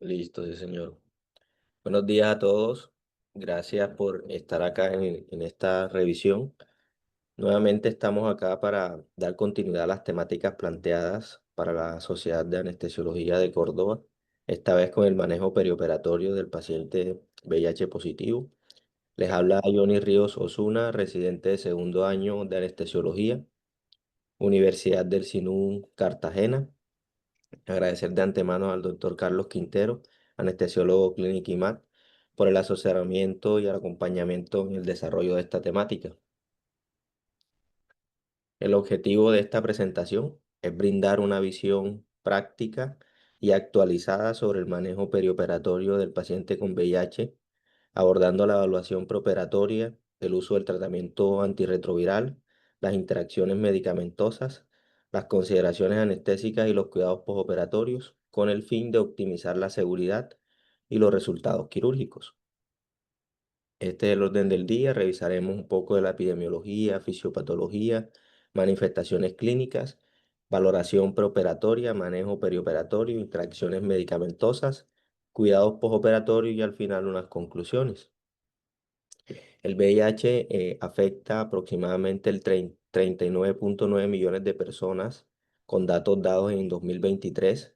Listo, sí, señor. Buenos días a todos. Gracias por estar acá en esta revisión. Nuevamente estamos acá para dar continuidad a las temáticas planteadas para la Sociedad de Anestesiología de Córdoba, esta vez con el manejo perioperatorio del paciente VIH positivo. Les habla Johnny Ríos Osuna, residente de segundo año de Anestesiología, Universidad del SINU Cartagena. Agradecer de antemano al doctor Carlos Quintero, anestesiólogo clínico IMAT, por el asesoramiento y el acompañamiento en el desarrollo de esta temática. El objetivo de esta presentación es brindar una visión práctica y actualizada sobre el manejo perioperatorio del paciente con VIH, abordando la evaluación preoperatoria, el uso del tratamiento antirretroviral, las interacciones medicamentosas, las consideraciones anestésicas y los cuidados postoperatorios, con el fin de optimizar la seguridad y los resultados quirúrgicos. Este es el orden del día. Revisaremos un poco de la epidemiología, fisiopatología, manifestaciones clínicas, valoración preoperatoria, manejo perioperatorio, interacciones medicamentosas, cuidados postoperatorios y al final unas conclusiones. El VIH afecta aproximadamente el 39,9 millones de personas con datos dados en 2023.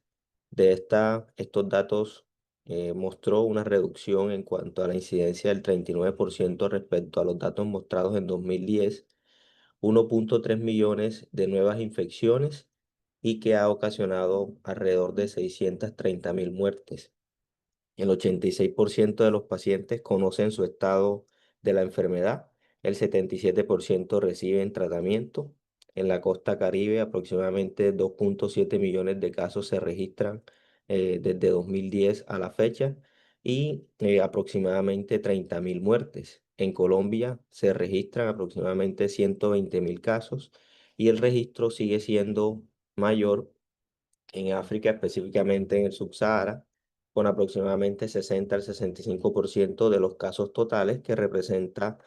Estos datos mostró una reducción en cuanto a la incidencia del 39% respecto a los datos mostrados en 2010, 1,3 millones de nuevas infecciones y que ha ocasionado alrededor de 630.000 muertes. El 86% de los pacientes conocen su estado de la enfermedad. El 77% reciben tratamiento. En la costa Caribe, aproximadamente 2,7 millones de casos se registran desde 2010 a la fecha y aproximadamente 30.000 muertes. En Colombia se registran aproximadamente 120.000 casos y el registro sigue siendo mayor en África, específicamente en el Subsahara, con aproximadamente 60 al 65% de los casos totales, que representa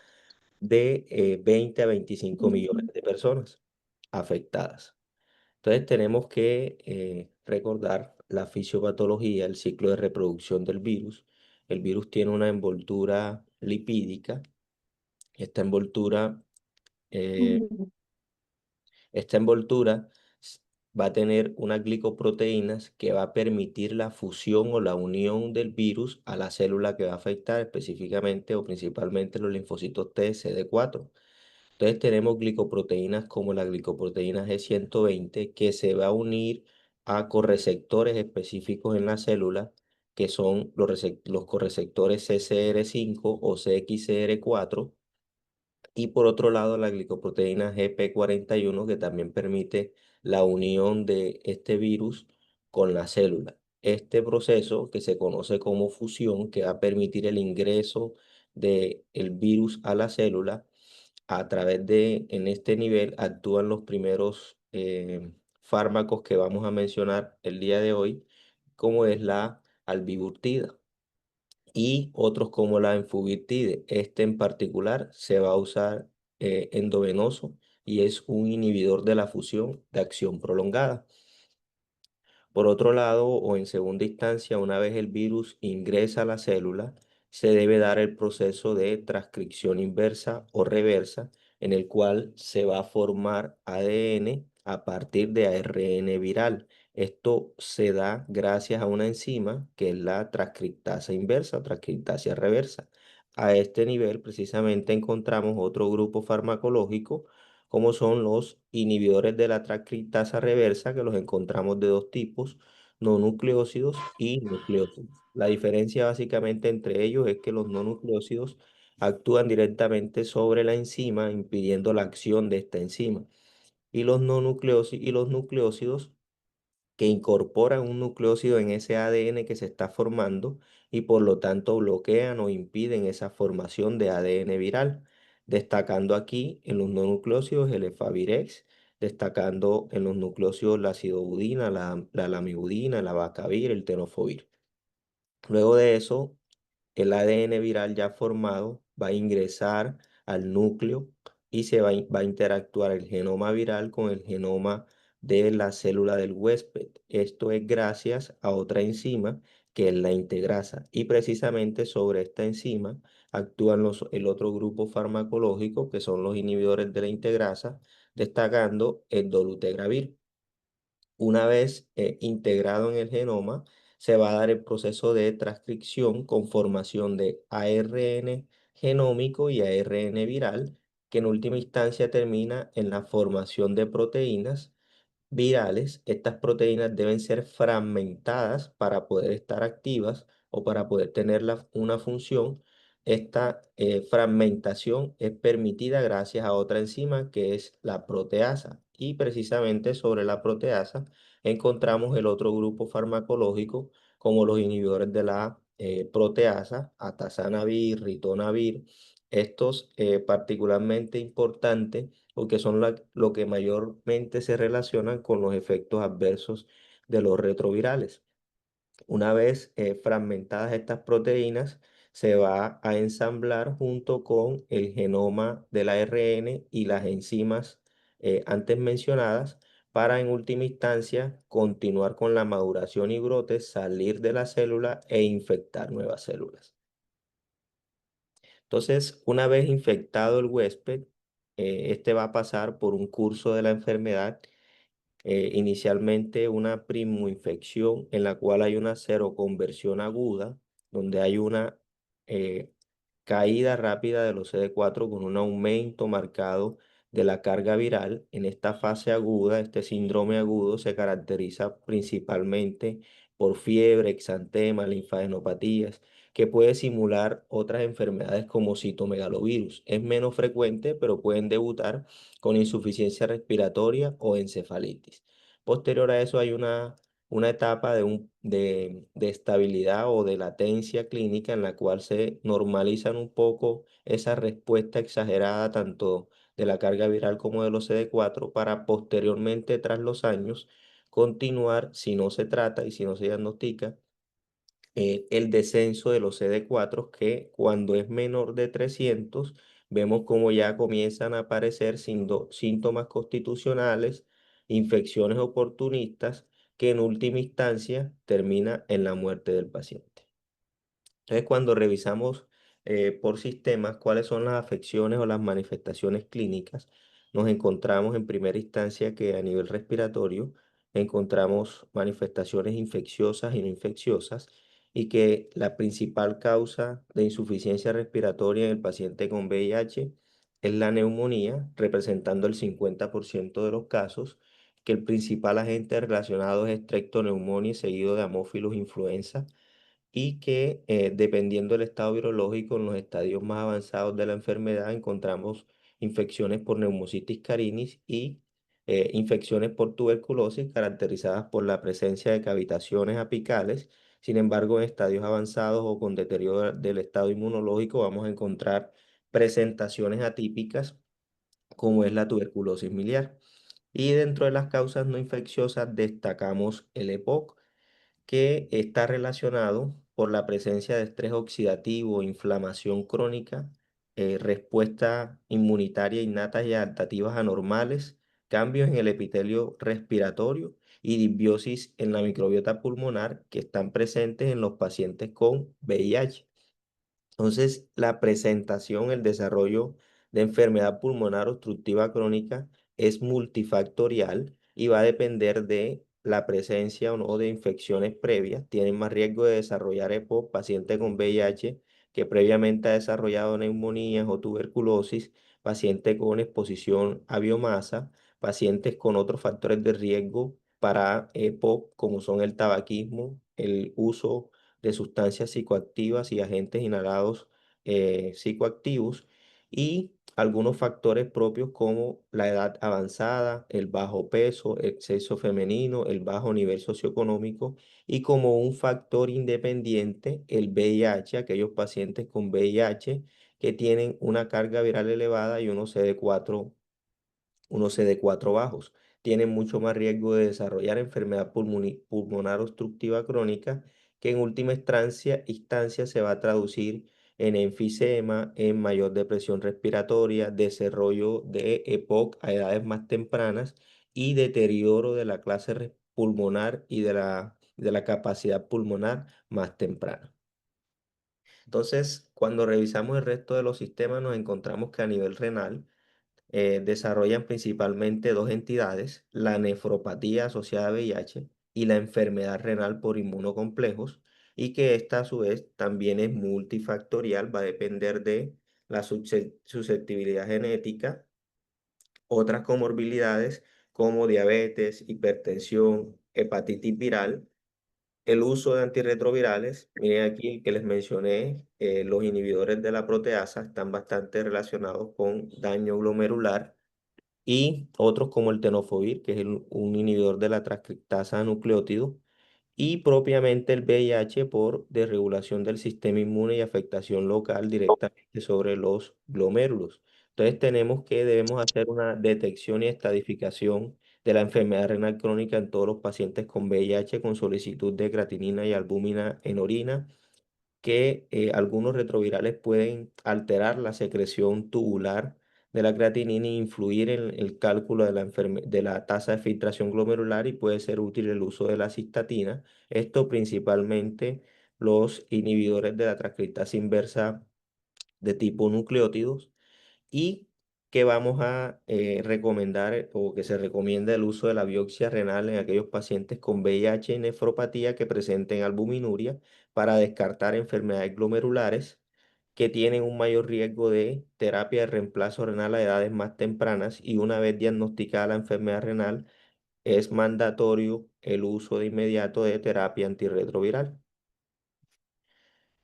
de 20 a 25 millones de personas afectadas. Entonces tenemos que recordar la fisiopatología, el ciclo de reproducción del virus. El virus tiene una envoltura lipídica. Esta envoltura eh, Esta envoltura s- va a tener unas glicoproteínas que va a permitir la fusión o la unión del virus a la célula que va a afectar, específicamente o principalmente los linfocitos T, CD4. Entonces tenemos glicoproteínas como la glicoproteína G120 que se va a unir a correceptores específicos en la célula, que son los correceptores CCR5 o CXCR4, y por otro lado, la glicoproteína GP41, que también permite la unión de este virus con la célula. Este proceso, que se conoce como fusión, que va a permitir el ingreso del virus a la célula, en este nivel actúan los primeros fármacos que vamos a mencionar el día de hoy, como es la albiburtida y otros como la enfubirtide. Este en particular se va a usar endovenoso y es un inhibidor de la fusión de acción prolongada. Por otro lado, o en segunda instancia, una vez el virus ingresa a la célula, se debe dar el proceso de transcripción inversa o reversa, en el cual se va a formar ADN a partir de ARN viral. Esto se da gracias a una enzima que es la transcriptasa inversa o transcriptasa reversa. A este nivel precisamente encontramos otro grupo farmacológico como son los inhibidores de la transcriptasa reversa, que los encontramos de dos tipos, no nucleósidos y nucleósidos. La diferencia básicamente entre ellos es que los no nucleósidos actúan directamente sobre la enzima, impidiendo la acción de esta enzima. Y los nucleósidos que incorporan un nucleósido en ese ADN que se está formando y por lo tanto bloquean o impiden esa formación de ADN viral, destacando aquí en los no nucleósidos el Efavirex, destacando en los nucleósidos la acidobudina, la lamivudina, la bacavir, el tenofovir. Luego de eso, el ADN viral ya formado va a ingresar al núcleo y va a interactuar el genoma viral con el genoma de la célula del huésped. Esto es gracias a otra enzima que es la integrasa. Y precisamente sobre esta enzima actúan el otro grupo farmacológico que son los inhibidores de la integrasa, destacando el dolutegravir. Una vez integrado en el genoma, se va a dar el proceso de transcripción con formación de ARN genómico y ARN viral, que en última instancia termina en la formación de proteínas virales. Estas proteínas deben ser fragmentadas para poder estar activas o para poder tener una función. Esta fragmentación es permitida gracias a otra enzima que es la proteasa. Y precisamente sobre la proteasa encontramos el otro grupo farmacológico como los inhibidores de la proteasa, atazanavir, ritonavir. Estos particularmente importantes porque son lo que mayormente se relacionan con los efectos adversos de los retrovirales. Una vez fragmentadas estas proteínas, se va a ensamblar junto con el genoma del ARN y las enzimas antes mencionadas para en última instancia continuar con la maduración y brote, salir de la célula e infectar nuevas células. Entonces, una vez infectado el huésped, este va a pasar por un curso de la enfermedad, inicialmente una primoinfección en la cual hay una seroconversión aguda, donde hay una eh, caída rápida de los CD4 con un aumento marcado de la carga viral. En esta fase aguda, este síndrome agudo se caracteriza principalmente por fiebre, exantema, linfadenopatías, que puede simular otras enfermedades como citomegalovirus. Es menos frecuente, pero pueden debutar con insuficiencia respiratoria o encefalitis. Posterior a eso hay una etapa de estabilidad o de latencia clínica en la cual se normalizan un poco esa respuesta exagerada tanto de la carga viral como de los CD4 para posteriormente, tras los años, continuar, si no se trata y si no se diagnostica, el descenso de los CD4 que cuando es menor de 300 vemos como ya comienzan a aparecer síntomas constitucionales, infecciones oportunistas que en última instancia termina en la muerte del paciente. Entonces, cuando revisamos por sistemas cuáles son las afecciones o las manifestaciones clínicas, nos encontramos en primera instancia que a nivel respiratorio encontramos manifestaciones infecciosas y no infecciosas y que la principal causa de insuficiencia respiratoria en el paciente con VIH es la neumonía, representando el 50% de los casos, que el principal agente relacionado es Streptoneumoniae seguido de Haemophilus influenza y que dependiendo del estado virológico, en los estadios más avanzados de la enfermedad encontramos infecciones por Pneumocystis carinii y infecciones por tuberculosis caracterizadas por la presencia de cavitaciones apicales. Sin embargo, en estadios avanzados o con deterioro del estado inmunológico vamos a encontrar presentaciones atípicas como es la tuberculosis miliar. Y dentro de las causas no infecciosas destacamos el EPOC, que está relacionado por la presencia de estrés oxidativo, inflamación crónica, respuesta inmunitaria innata y adaptativas anormales, cambios en el epitelio respiratorio y disbiosis en la microbiota pulmonar que están presentes en los pacientes con VIH. Entonces, la presentación, el desarrollo de enfermedad pulmonar obstructiva crónica es multifactorial y va a depender de la presencia o no de infecciones previas. Tienen más riesgo de desarrollar EPOC, paciente con VIH que previamente ha desarrollado neumonías o tuberculosis, paciente con exposición a biomasa, pacientes con otros factores de riesgo para EPOC como son el tabaquismo, el uso de sustancias psicoactivas y agentes inhalados psicoactivos y algunos factores propios como la edad avanzada, el bajo peso, exceso femenino, el bajo nivel socioeconómico y como un factor independiente el VIH, aquellos pacientes con VIH que tienen una carga viral elevada y unos CD4 bajos. Tienen mucho más riesgo de desarrollar enfermedad pulmonar obstructiva crónica, que en última instancia se va a traducir en enfisema, en mayor depresión respiratoria, desarrollo de EPOC a edades más tempranas y deterioro de la clase pulmonar y de la capacidad pulmonar más temprana. Entonces, cuando revisamos el resto de los sistemas, nos encontramos que a nivel renal desarrollan principalmente dos entidades, la nefropatía asociada a VIH y la enfermedad renal por inmunocomplejos, y que esta a su vez también es multifactorial, va a depender de la susceptibilidad genética, otras comorbilidades como diabetes, hipertensión, hepatitis viral, el uso de antirretrovirales. Miren aquí que les mencioné, los inhibidores de la proteasa están bastante relacionados con daño glomerular, y otros como el tenofovir, que es un inhibidor de la transcriptasa nucleótido, y propiamente el VIH por desregulación del sistema inmune y afectación local directamente sobre los glomérulos. Entonces tenemos que debemos hacer una detección y estadificación de la enfermedad renal crónica en todos los pacientes con VIH con solicitud de creatinina y albúmina en orina, que algunos retrovirales pueden alterar la secreción tubular de la creatinina e influir en el cálculo de de la tasa de filtración glomerular, y puede ser útil el uso de la cistatina. Esto principalmente los inhibidores de la transcriptasa inversa de tipo nucleótidos, y que vamos a recomendar o que se recomienda el uso de la biopsia renal en aquellos pacientes con VIH y nefropatía que presenten albuminuria para descartar enfermedades glomerulares que tienen un mayor riesgo de terapia de reemplazo renal a edades más tempranas, y una vez diagnosticada la enfermedad renal es mandatorio el uso de inmediato de terapia antirretroviral.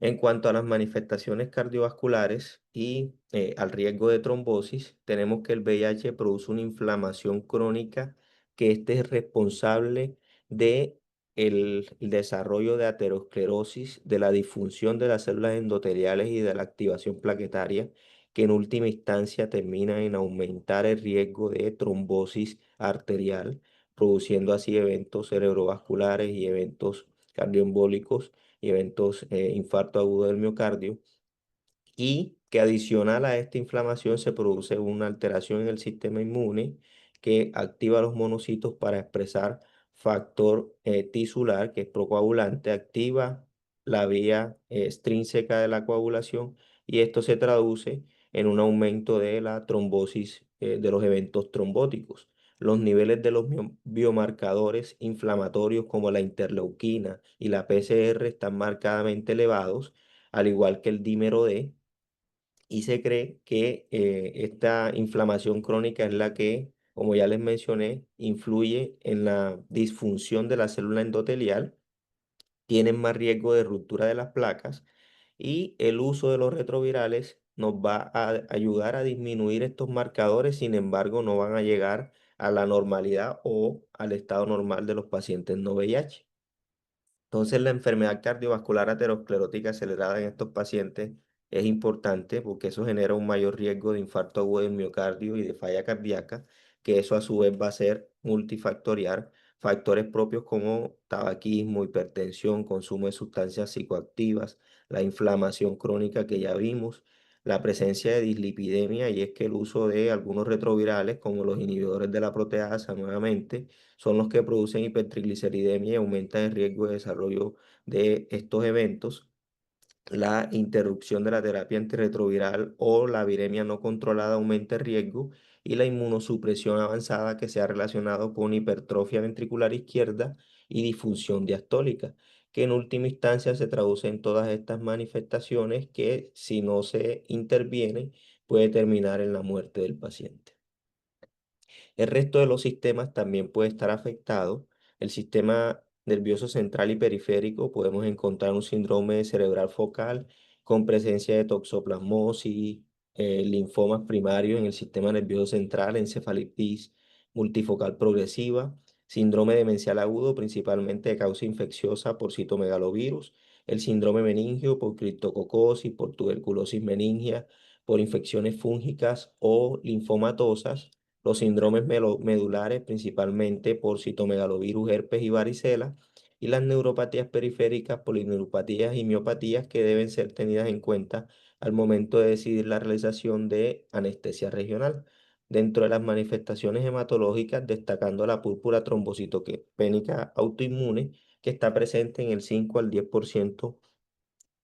En cuanto a las manifestaciones cardiovasculares y al riesgo de trombosis, tenemos que el VIH produce una inflamación crónica, que este es responsable de el desarrollo de aterosclerosis, de la disfunción de las células endoteliales y de la activación plaquetaria, que en última instancia termina en aumentar el riesgo de trombosis arterial, produciendo así eventos cerebrovasculares y eventos cardioembólicos y eventos infarto agudo del miocardio, y que adicional a esta inflamación se produce una alteración en el sistema inmune que activa los monocitos para expresar factor tisular, que es procoagulante, activa la vía extrínseca de la coagulación, y esto se traduce en un aumento de la trombosis, de los eventos trombóticos. Los niveles de los biomarcadores inflamatorios como la interleuquina y la PCR están marcadamente elevados, al igual que el dímero D, y se cree que esta inflamación crónica es la que, como ya les mencioné, influye en la disfunción de la célula endotelial, tienen más riesgo de ruptura de las placas, y el uso de los retrovirales nos va a ayudar a disminuir estos marcadores. Sin embargo, no van a llegar a la normalidad o al estado normal de los pacientes no VIH. Entonces, la enfermedad cardiovascular aterosclerótica acelerada en estos pacientes es importante porque eso genera un mayor riesgo de infarto agudo del miocardio y de falla cardíaca, que eso a su vez va a ser multifactorial. Factores propios como tabaquismo, hipertensión, consumo de sustancias psicoactivas, la inflamación crónica que ya vimos, la presencia de dislipidemia, y es que el uso de algunos retrovirales como los inhibidores de la proteasa nuevamente son los que producen hipertrigliceridemia y aumentan el riesgo de desarrollo de estos eventos. La interrupción de la terapia antirretroviral o la viremia no controlada aumenta el riesgo, y la inmunosupresión avanzada, que se ha relacionado con hipertrofia ventricular izquierda y disfunción diastólica, que en última instancia se traduce en todas estas manifestaciones que, si no se interviene, puede terminar en la muerte del paciente. El resto de los sistemas también puede estar afectado. El sistema nervioso central y periférico, podemos encontrar un síndrome cerebral focal con presencia de toxoplasmosis, linfomas primarios en el sistema nervioso central, encefalitis multifocal progresiva, síndrome demencial agudo principalmente de causa infecciosa por citomegalovirus, el síndrome meningio por criptococosis, por tuberculosis meningia, por infecciones fúngicas o linfomatosas, los síndromes medulares, principalmente por citomegalovirus, herpes y varicela, y las neuropatías periféricas, polineuropatías y miopatías, que deben ser tenidas en cuenta al momento de decidir la realización de anestesia regional. dentro de las manifestaciones hematológicas, destacando la púrpura trombocitopénica autoinmune, que está presente en el 5 al 10%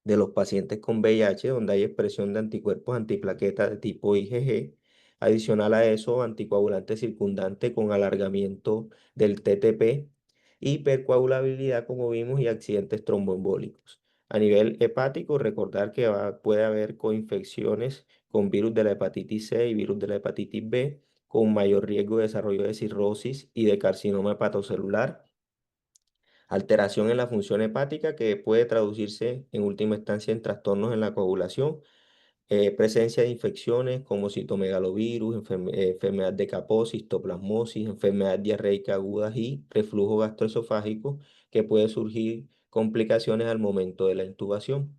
de los pacientes con VIH, donde hay expresión de anticuerpos antiplaquetas de tipo IgG. Adicional a eso, anticoagulante circundante con alargamiento del TTP, hipercoagulabilidad, como vimos, y accidentes tromboembólicos. A nivel hepático, recordar que puede haber coinfecciones con virus de la hepatitis C y virus de la hepatitis B, con mayor riesgo de desarrollo de cirrosis y de carcinoma hepatocelular, alteración en la función hepática que puede traducirse en última instancia en trastornos en la coagulación, presencia de infecciones como citomegalovirus, enfermedad de Kaposi, histoplasmosis, enfermedad diarreica agudas y reflujo gastroesofágico, que puede surgir complicaciones al momento de la intubación.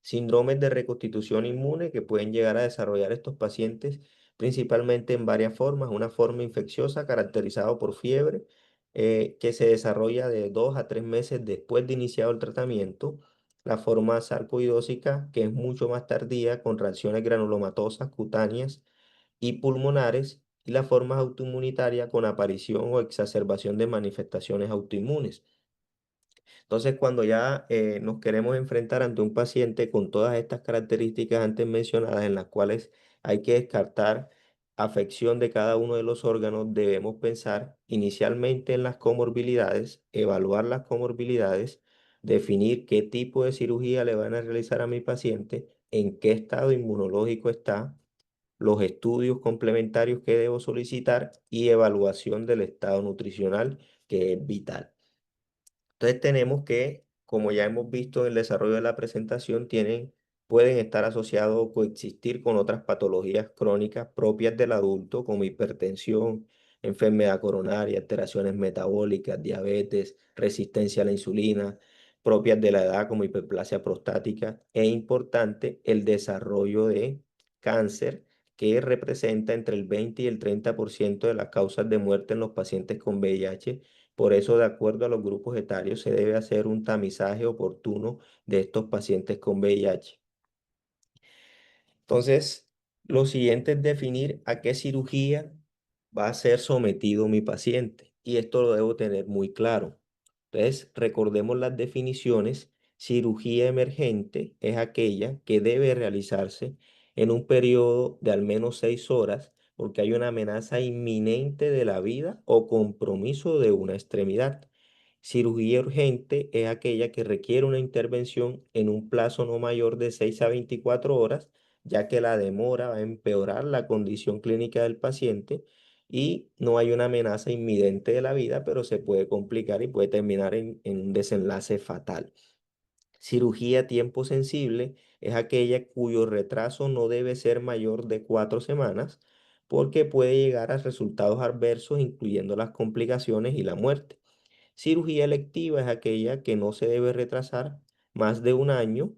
Síndromes de reconstitución inmune que pueden llegar a desarrollar estos pacientes principalmente en varias formas. Una forma infecciosa caracterizada por fiebre, que se desarrolla de 2 a 3 meses después de iniciado el tratamiento. La forma sarcoidósica, que es mucho más tardía, con reacciones granulomatosas cutáneas y pulmonares. Y la forma autoinmunitaria, con aparición o exacerbación de manifestaciones autoinmunes. Entonces, cuando ya nos queremos enfrentar ante un paciente con todas estas características antes mencionadas, en las cuales hay que descartar afección de cada uno de los órganos, debemos pensar inicialmente en las comorbilidades, evaluar las comorbilidades, definir qué tipo de cirugía le van a realizar a mi paciente, en qué estado inmunológico está, los estudios complementarios que debo solicitar y evaluación del estado nutricional, que es vital. Entonces tenemos que, como ya hemos visto en el desarrollo de la presentación, pueden estar asociados o coexistir con otras patologías crónicas propias del adulto, como hipertensión, enfermedad coronaria, alteraciones metabólicas, diabetes, resistencia a la insulina, propias de la edad, como hiperplasia prostática. Es importante el desarrollo de cáncer, que representa entre el 20 y el 30% de las causas de muerte en los pacientes con VIH. Por eso, de acuerdo a los grupos etarios, se debe hacer un tamizaje oportuno de estos pacientes con VIH. Entonces, lo siguiente es definir a qué cirugía va a ser sometido mi paciente. Y esto lo debo tener muy claro. Entonces, recordemos las definiciones. Cirugía emergente es aquella que debe realizarse en un periodo de al menos 6 horas porque hay una amenaza inminente de la vida o compromiso de una extremidad. Cirugía urgente es aquella que requiere una intervención en un plazo no mayor de 6 a 24 horas, ya que la demora va a empeorar la condición clínica del paciente y no hay una amenaza inminente de la vida, pero se puede complicar y puede terminar en un desenlace fatal. Cirugía a tiempo sensible es aquella cuyo retraso no debe ser mayor de 4 semanas porque puede llegar a resultados adversos, incluyendo las complicaciones y la muerte. Cirugía electiva es aquella que no se debe retrasar más de un año,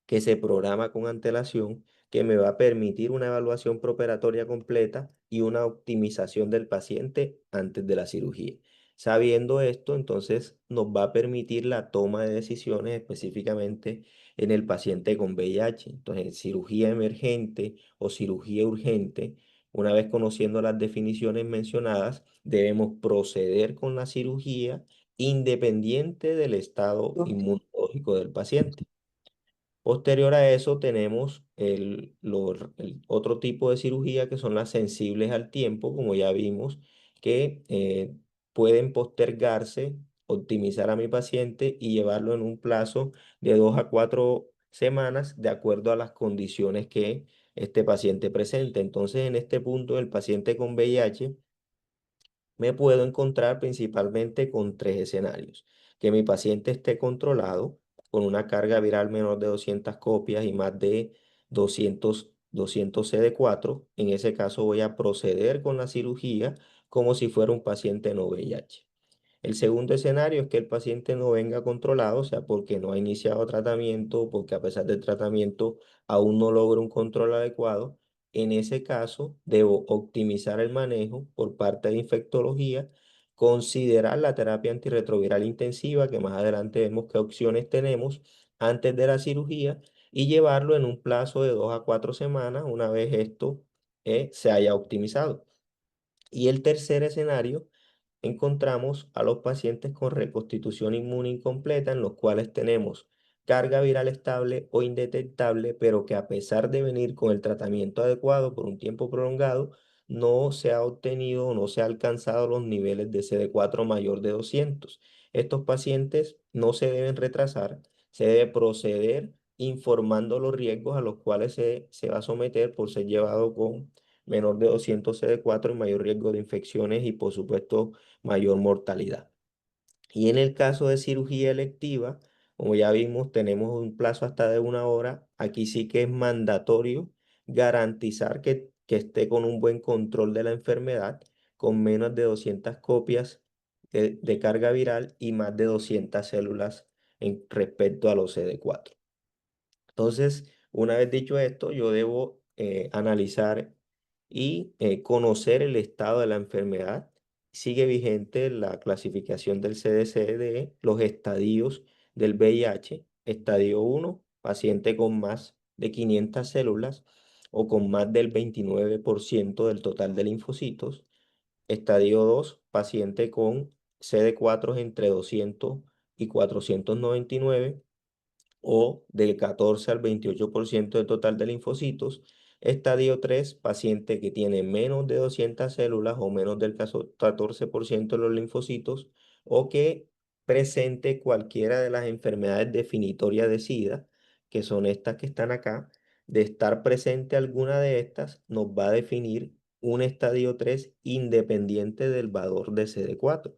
que se programa con antelación, que me va a permitir una evaluación preoperatoria completa y una optimización del paciente antes de la cirugía. Sabiendo esto, entonces nos va a permitir la toma de decisiones específicamente en el paciente con VIH. Entonces, cirugía emergente o cirugía urgente, una vez conociendo las definiciones mencionadas, debemos proceder con la cirugía independiente del estado inmunológico del paciente. Posterior a eso tenemos el otro tipo de cirugía, que son las sensibles al tiempo, como ya vimos, que pueden postergarse, optimizar a mi paciente y llevarlo en un plazo de 2 a 4 semanas de acuerdo a las condiciones que este paciente presente. Entonces, en este punto, el paciente con VIH me puedo encontrar principalmente con 3 escenarios: que mi paciente esté controlado con una carga viral menor de 200 copias y más de 200 CD4. En ese caso voy a proceder con la cirugía como si fuera un paciente no VIH. El segundo escenario es que el paciente no venga controlado, o sea, porque no ha iniciado tratamiento, porque a pesar del tratamiento aún no logra un control adecuado. En ese caso, debo optimizar el manejo por parte de infectología, considerar la terapia antirretroviral intensiva, que más adelante vemos qué opciones tenemos antes de la cirugía, y llevarlo en un plazo de 2 a 4 semanas. Una vez esto se haya optimizado. Y el tercer escenario, encontramos a los pacientes con reconstitución inmune incompleta, en los cuales tenemos carga viral estable o indetectable, pero que a pesar de venir con el tratamiento adecuado por un tiempo prolongado, no se ha obtenido o no se ha alcanzado los niveles de CD4 mayor de 200. Estos pacientes no se deben retrasar, se debe proceder informando los riesgos a los cuales se va a someter por ser llevado con menor de 200 CD4 y mayor riesgo de infecciones y por supuesto mayor mortalidad. Y en el caso de cirugía electiva, como ya vimos, tenemos un plazo hasta de 1 hora. Aquí sí que es mandatorio garantizar que esté con un buen control de la enfermedad, con menos de 200 copias de carga viral y más de 200 células en respecto a los CD4. Entonces, una vez dicho esto, yo debo analizar y conocer el estado de la enfermedad. Sigue vigente la clasificación del CDC de los estadios del VIH. Estadio 1, paciente con más de 500 células o con más del 29% del total de linfocitos. Estadio 2, paciente con CD4 entre 200 y 499 o del 14 al 28% del total de linfocitos. Estadio 3, paciente que tiene menos de 200 células o menos del 14% de los linfocitos o que presente cualquiera de las enfermedades definitorias de SIDA, que son estas que están acá. De estar presente alguna de estas, nos va a definir un estadio 3 independiente del valor de CD4.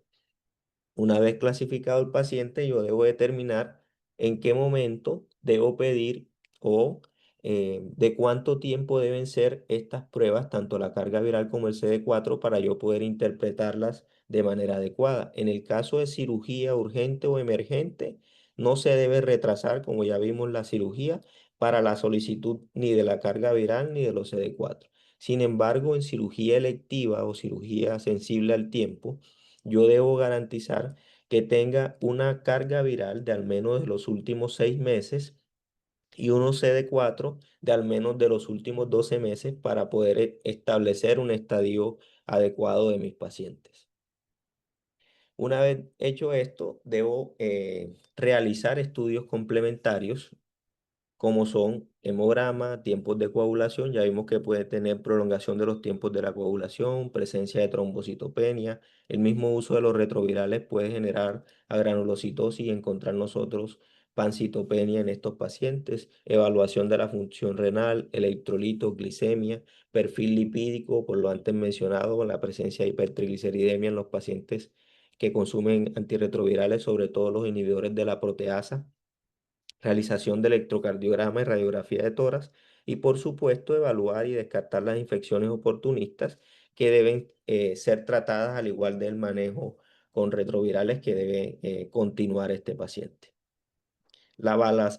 Una vez clasificado el paciente, yo debo determinar en qué momento debo pedir o de cuánto tiempo deben ser estas pruebas, tanto la carga viral como el CD4, para yo poder interpretarlas de manera adecuada. En el caso de cirugía urgente o emergente, no se debe retrasar, como ya vimos, la cirugía para la solicitud ni de la carga viral ni de los CD4. Sin embargo, en cirugía electiva o cirugía sensible al tiempo, yo debo garantizar que tenga una carga viral de al menos de los últimos 6 meses y unos CD4 de al menos de los últimos 12 meses para poder establecer un estadio adecuado de mis pacientes. Una vez hecho esto, debo realizar estudios complementarios como son hemograma, tiempos de coagulación. Ya vimos que puede tener prolongación de los tiempos de la coagulación, presencia de trombocitopenia. El mismo uso de los retrovirales puede generar agranulocitosis y encontrar nosotros pancitopenia en estos pacientes. Evaluación de la función renal, electrolitos, glicemia, perfil lipídico, por lo antes mencionado, la presencia de hipertrigliceridemia en los pacientes que consumen antirretrovirales, sobre todo los inhibidores de la proteasa, realización de electrocardiograma y radiografía de tórax y por supuesto evaluar y descartar las infecciones oportunistas que deben ser tratadas al igual del manejo con retrovirales que debe continuar este paciente. La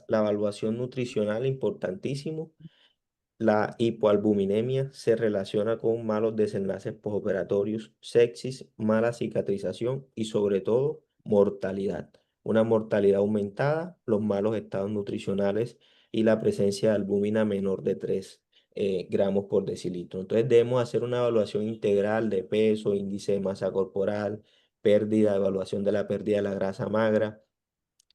evaluación nutricional, importantísimo. La hipoalbuminemia se relaciona con malos desenlaces postoperatorios, sepsis, mala cicatrización y sobre todo mortalidad. Una mortalidad aumentada, los malos estados nutricionales y la presencia de albúmina menor de 3 gramos por decilitro. Entonces debemos hacer una evaluación integral de peso, índice de masa corporal, pérdida, evaluación de la pérdida de la grasa magra,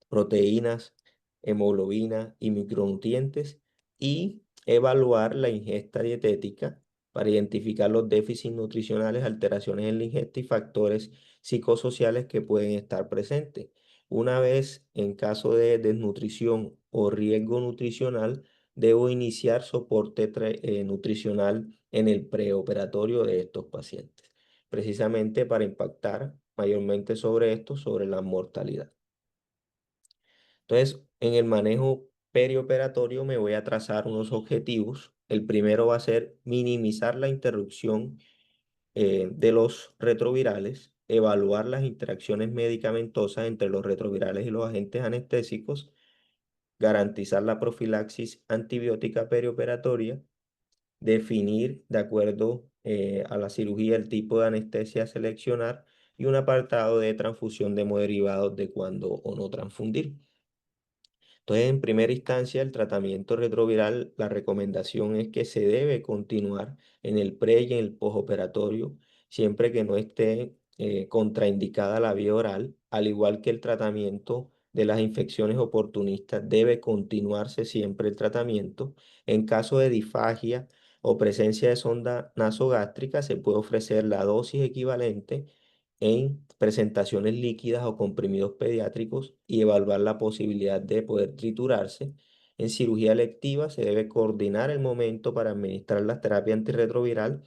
proteínas, hemoglobina y micronutrientes y evaluar la ingesta dietética para identificar los déficits nutricionales, alteraciones en la ingesta y factores psicosociales que pueden estar presentes. Una vez en caso de desnutrición o riesgo nutricional, debo iniciar soporte nutricional en el preoperatorio de estos pacientes, precisamente para impactar mayormente sobre esto, sobre la mortalidad. Entonces, en el manejo perioperatorio me voy a trazar unos objetivos. El primero va a ser minimizar la interrupción de los retrovirales, evaluar las interacciones medicamentosas entre los retrovirales y los agentes anestésicos, garantizar la profilaxis antibiótica perioperatoria, definir de acuerdo a la cirugía el tipo de anestesia a seleccionar y un apartado de transfusión de hemoderivados de cuándo o no transfundir. Entonces, en primera instancia, el tratamiento retroviral, la recomendación es que se debe continuar en el pre y en el postoperatorio, siempre que no esté contraindicada la vía oral, al igual que el tratamiento de las infecciones oportunistas, debe continuarse siempre el tratamiento. En caso de disfagia o presencia de sonda nasogástrica, se puede ofrecer la dosis equivalente en presentaciones líquidas o comprimidos pediátricos y evaluar la posibilidad de poder triturarse. En cirugía electiva se debe coordinar el momento para administrar la terapia antirretroviral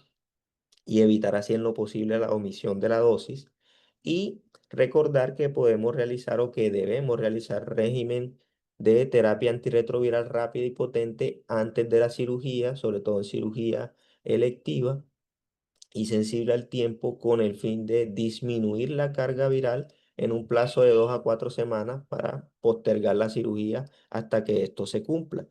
y evitar así en lo posible la omisión de la dosis. Y recordar que podemos realizar o que debemos realizar régimen de terapia antirretroviral rápida y potente antes de la cirugía, sobre todo en cirugía electiva y sensible al tiempo con el fin de disminuir la carga viral en un plazo de 2 a 4 semanas para postergar la cirugía hasta que esto se cumpla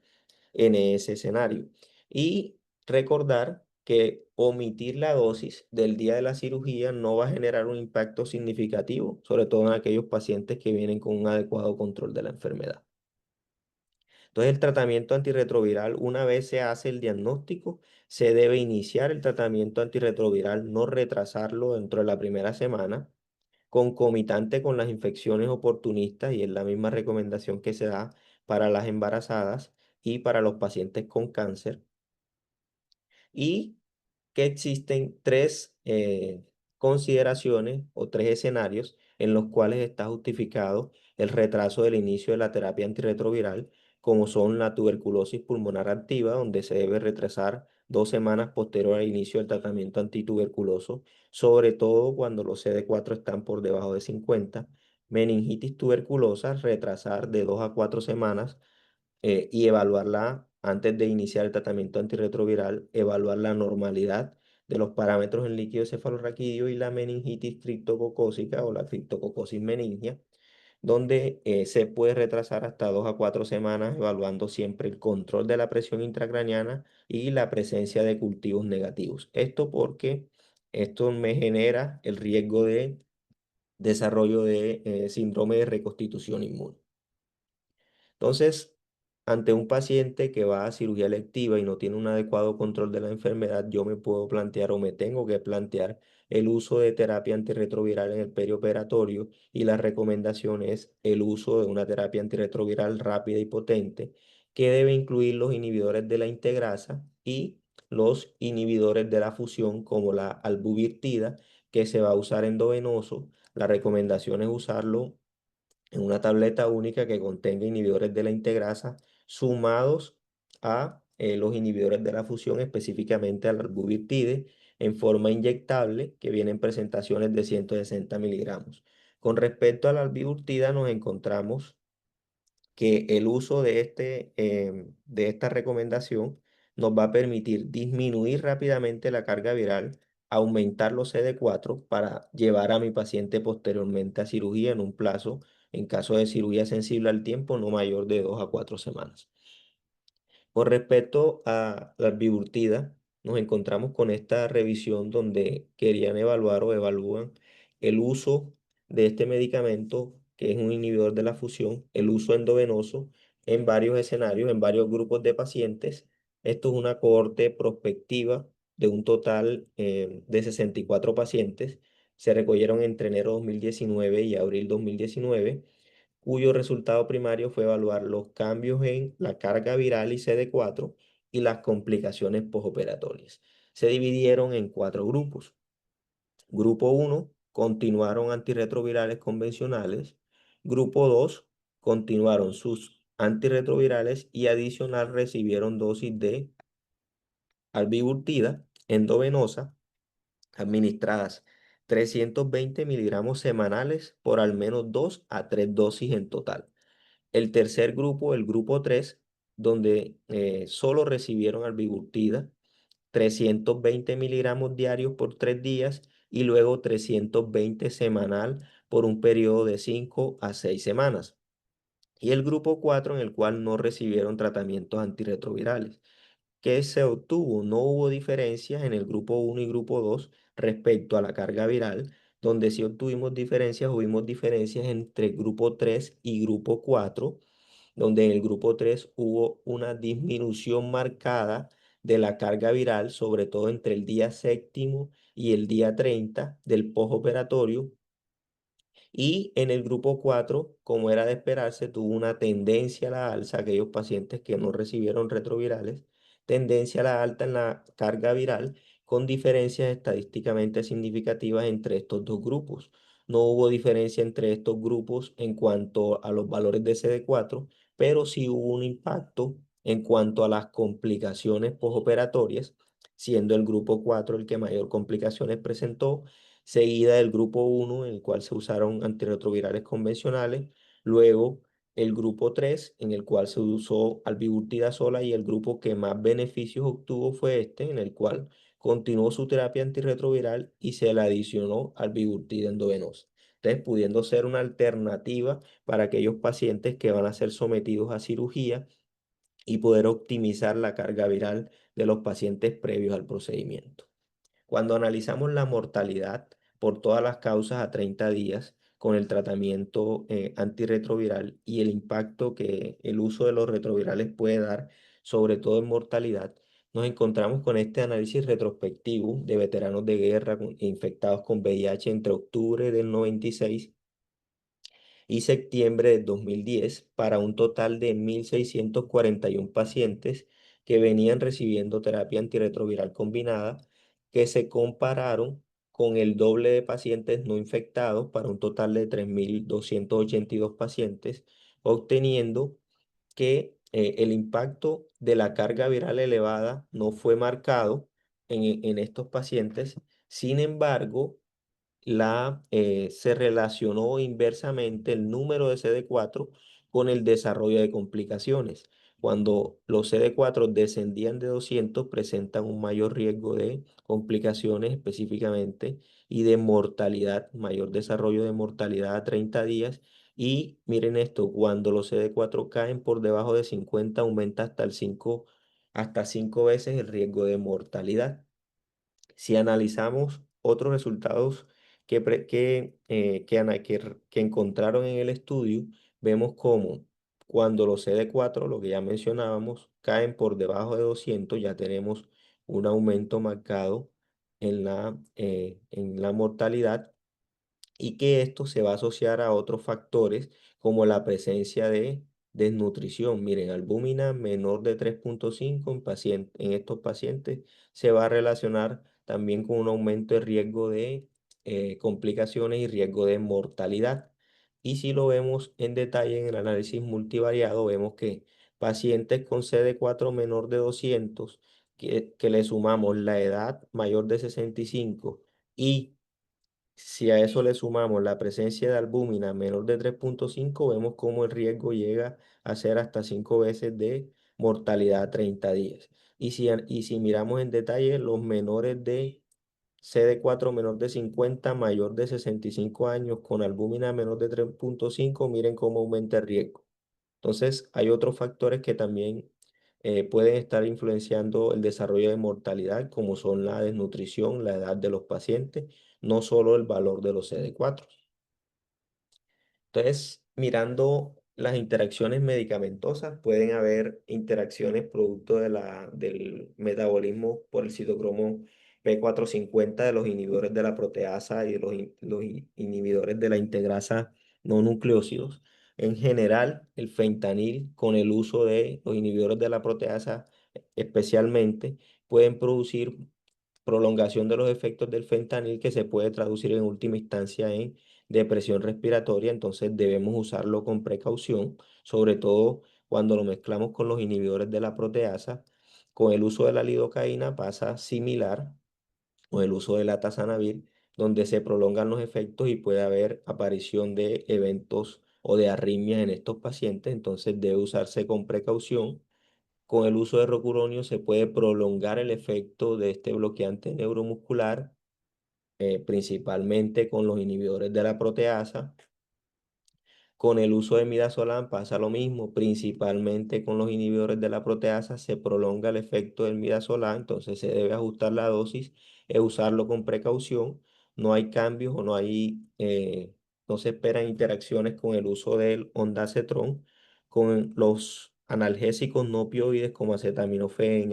en ese escenario. Y recordar que omitir la dosis del día de la cirugía no va a generar un impacto significativo, sobre todo en aquellos pacientes que vienen con un adecuado control de la enfermedad. Entonces, el tratamiento antirretroviral, una vez se hace el diagnóstico, se debe iniciar el tratamiento antirretroviral, no retrasarlo dentro de la primera semana, concomitante con las infecciones oportunistas, y es la misma recomendación que se da para las embarazadas y para los pacientes con cáncer. Y que existen tres consideraciones o tres escenarios en los cuales está justificado el retraso del inicio de la terapia antirretroviral, como son la tuberculosis pulmonar activa, donde se debe retrasar 2 semanas posterior al inicio del tratamiento antituberculoso, sobre todo cuando los CD4 están por debajo de 50. Meningitis tuberculosa, retrasar de 2 a 4 semanas y evaluarla antes de iniciar el tratamiento antirretroviral, evaluar la normalidad de los parámetros en líquido cefalorraquídeo y la meningitis criptococócica o la criptococosis meningia, donde se puede retrasar hasta 2 a 4 semanas, evaluando siempre el control de la presión intracraniana y la presencia de cultivos negativos. Esto porque esto me genera el riesgo de desarrollo de síndrome de reconstitución inmune. Entonces, ante un paciente que va a cirugía electiva y no tiene un adecuado control de la enfermedad, yo me puedo plantear o me tengo que plantear el uso de terapia antirretroviral en el perioperatorio, y la recomendación es el uso de una terapia antirretroviral rápida y potente que debe incluir los inhibidores de la integrasa y los inhibidores de la fusión como la albuvirtida, que se va a usar endovenoso. La recomendación es usarlo en una tableta única que contenga inhibidores de la integrasa sumados a los inhibidores de la fusión, específicamente al albuvirtide, en forma inyectable, que viene en presentaciones de 160 miligramos. Con respecto a la albuvirtida, nos encontramos que el uso de esta recomendación nos va a permitir disminuir rápidamente la carga viral, aumentar los CD4 para llevar a mi paciente posteriormente a cirugía en un plazo, en caso de cirugía sensible al tiempo, no mayor de 2 a 4 semanas. Con respecto a la biburtida, nos encontramos con esta revisión donde querían evaluar o evalúan el uso de este medicamento, que es un inhibidor de la fusión, el uso endovenoso en varios escenarios, en varios grupos de pacientes. Esto es una cohorte prospectiva de un total de 64 pacientes. Se recogieron entre enero 2019 y abril 2019, cuyo resultado primario fue evaluar los cambios en la carga viral y CD4 y las complicaciones postoperatorias. Se dividieron en 4 grupos. Grupo 1 continuaron antirretrovirales convencionales. Grupo 2 continuaron sus antirretrovirales y adicional recibieron dosis de albiburtida endovenosa administradas 320 miligramos semanales por al menos 2 a 3 dosis en total. El tercer grupo, el grupo 3, donde solo recibieron albiburtida, 320 miligramos diarios por 3 días y luego 320 semanal por un periodo de 5 a 6 semanas. Y el grupo 4, en el cual no recibieron tratamientos antirretrovirales. ¿Qué se obtuvo? No hubo diferencias en el grupo 1 y grupo 2 respecto a la carga viral. Donde sí obtuvimos diferencias, hubimos diferencias entre grupo 3 y grupo 4, donde en el grupo 3 hubo una disminución marcada de la carga viral, sobre todo entre el día séptimo y el día 30 del postoperatorio, y en el grupo 4, como era de esperarse, tuvo una tendencia a la alza, aquellos pacientes que no recibieron retrovirales, tendencia a la alta en la carga viral, con diferencias estadísticamente significativas entre estos dos grupos. No hubo diferencia entre estos grupos en cuanto a los valores de CD4, pero sí hubo un impacto en cuanto a las complicaciones postoperatorias, siendo el grupo 4 el que mayor complicaciones presentó, seguida del grupo 1, en el cual se usaron antirretrovirales convencionales, luego el grupo 3, en el cual se usó albibutida sola, y el grupo que más beneficios obtuvo fue este, en el cual continuó su terapia antirretroviral y se le adicionó albibutida endovenosa. Entonces, pudiendo ser una alternativa para aquellos pacientes que van a ser sometidos a cirugía y poder optimizar la carga viral de los pacientes previos al procedimiento. Cuando analizamos la mortalidad por todas las causas a 30 días con el tratamiento antirretroviral y el impacto que el uso de los retrovirales puede dar, sobre todo en mortalidad, nos encontramos con este análisis retrospectivo de veteranos de guerra infectados con VIH entre octubre del 96 y septiembre de 2010 para un total de 1.641 pacientes que venían recibiendo terapia antirretroviral combinada, que se compararon con el doble de pacientes no infectados para un total de 3.282 pacientes, obteniendo que el impacto de la carga viral elevada no fue marcado en estos pacientes. Sin embargo, se relacionó inversamente el número de CD4 con el desarrollo de complicaciones. Cuando los CD4 descendían de 200, presentan un mayor riesgo de complicaciones específicamente y de mortalidad, mayor desarrollo de mortalidad a 30 días. Y miren esto, cuando los CD4 caen por debajo de 50, aumenta hasta 5 veces el riesgo de mortalidad. Si analizamos otros resultados que encontraron en el estudio, vemos cómo cuando los CD4, lo que ya mencionábamos, caen por debajo de 200, ya tenemos un aumento marcado en la mortalidad, y que esto se va a asociar a otros factores como la presencia de desnutrición. Miren, albúmina menor de 3,5 en estos pacientes se va a relacionar también con un aumento de riesgo de complicaciones y riesgo de mortalidad. Y si lo vemos en detalle en el análisis multivariado, vemos que pacientes con CD4 menor de 200, que le sumamos la edad mayor de 65, y si a eso le sumamos la presencia de albúmina menor de 3,5, vemos cómo el riesgo llega a ser hasta 5 veces de mortalidad a 30 días. Y si miramos en detalle los menores de CD4 menor de 50, mayor de 65 años, con albúmina menor de 3,5, miren cómo aumenta el riesgo. Entonces, hay otros factores que también pueden estar influenciando el desarrollo de mortalidad, como son la desnutrición, la edad de los pacientes, no solo el valor de los CD4. Entonces, mirando las interacciones medicamentosas, pueden haber interacciones producto del metabolismo por el citocromo P450 de los inhibidores de la proteasa y de los inhibidores de la integrasa no nucleósidos. En general, el fentanil, con el uso de los inhibidores de la proteasa especialmente, pueden producir prolongación de los efectos del fentanil, que se puede traducir en última instancia en depresión respiratoria. Entonces debemos usarlo con precaución, sobre todo cuando lo mezclamos con los inhibidores de la proteasa. Con el uso de la lidocaína pasa similar, o el uso de la tazanavir, donde se prolongan los efectos y puede haber aparición de eventos o de arritmias en estos pacientes. Entonces debe usarse con precaución. Con el uso de rocuronio se puede prolongar el efecto de este bloqueante neuromuscular, principalmente con los inhibidores de la proteasa. Con el uso de midazolam pasa lo mismo, principalmente con los inhibidores de la proteasa se prolonga el efecto del midazolam, entonces se debe ajustar la dosis e usarlo con precaución. No hay cambios o no se esperan interacciones con el uso del ondansetron. con los analgésicos no opioides como acetaminofén,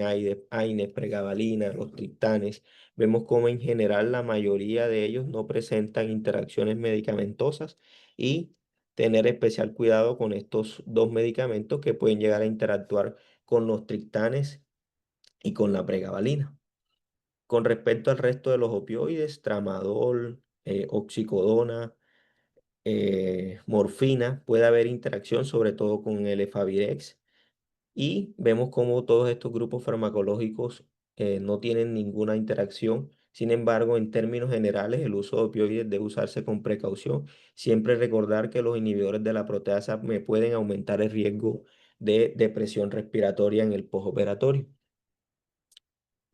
AINES, pregabalina, los triptanes. Vemos como en general la mayoría de ellos no presentan interacciones medicamentosas y tener especial cuidado con estos dos medicamentos que pueden llegar a interactuar con los triptanes y con la pregabalina. Con respecto al resto de los opioides, tramadol, oxicodona, morfina, puede haber interacción sobre todo con el Efavirex y vemos cómo todos estos grupos farmacológicos no tienen ninguna interacción. Sin embargo, en términos generales, el uso de opioides debe usarse con precaución. Siempre recordar que los inhibidores de la proteasa me pueden aumentar el riesgo de depresión respiratoria en el postoperatorio.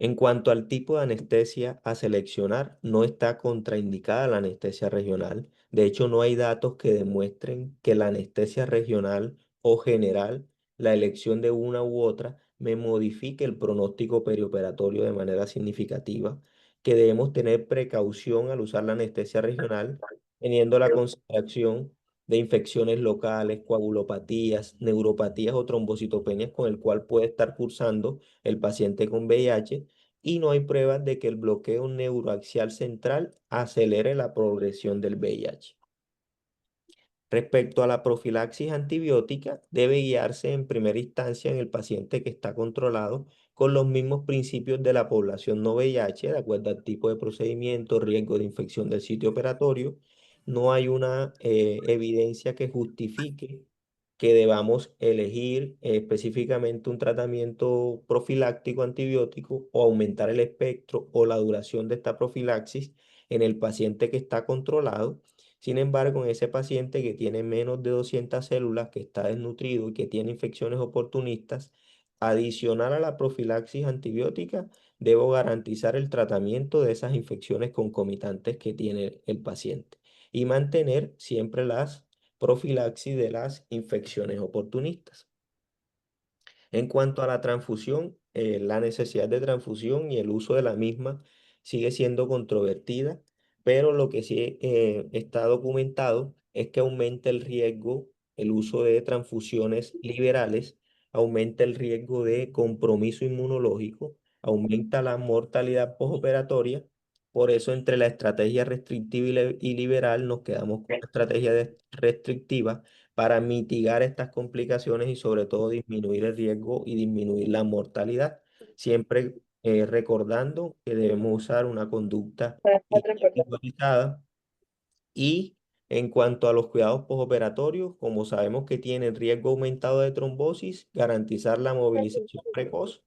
En cuanto al tipo de anestesia a seleccionar, no está contraindicada la anestesia regional. De hecho, no hay datos que demuestren que la anestesia regional o general, la elección de una u otra, me modifique el pronóstico perioperatorio de manera significativa, que debemos tener precaución al usar la anestesia regional, teniendo la consideración de infecciones locales, coagulopatías, neuropatías o trombocitopenias con el cual puede estar cursando el paciente con VIH y no hay pruebas de que el bloqueo neuroaxial central acelere la progresión del VIH. Respecto a la profilaxis antibiótica, debe guiarse en primera instancia en el paciente que está controlado con los mismos principios de la población no VIH, de acuerdo al tipo de procedimiento, riesgo de infección del sitio operatorio. No hay una evidencia que justifique que debamos elegir específicamente un tratamiento profiláctico antibiótico o aumentar el espectro o la duración de esta profilaxis en el paciente que está controlado. Sin embargo, en ese paciente que tiene menos de 200 células, que está desnutrido y que tiene infecciones oportunistas, adicional a la profilaxis antibiótica, debo garantizar el tratamiento de esas infecciones concomitantes que tiene el paciente y mantener siempre las profilaxis de las infecciones oportunistas. En cuanto a la transfusión, la necesidad de transfusión y el uso de la misma sigue siendo controvertida, pero lo que sí está documentado es que aumenta el riesgo, el uso de transfusiones liberales, aumenta el riesgo de compromiso inmunológico, aumenta la mortalidad postoperatoria. Por eso entre la estrategia restrictiva y liberal nos quedamos con la estrategia restrictiva para mitigar estas complicaciones y sobre todo disminuir el riesgo y disminuir la mortalidad, siempre recordando que debemos usar una conducta individualizada y en cuanto a los cuidados postoperatorios, como sabemos que tienen riesgo aumentado de trombosis, garantizar la movilización precoz,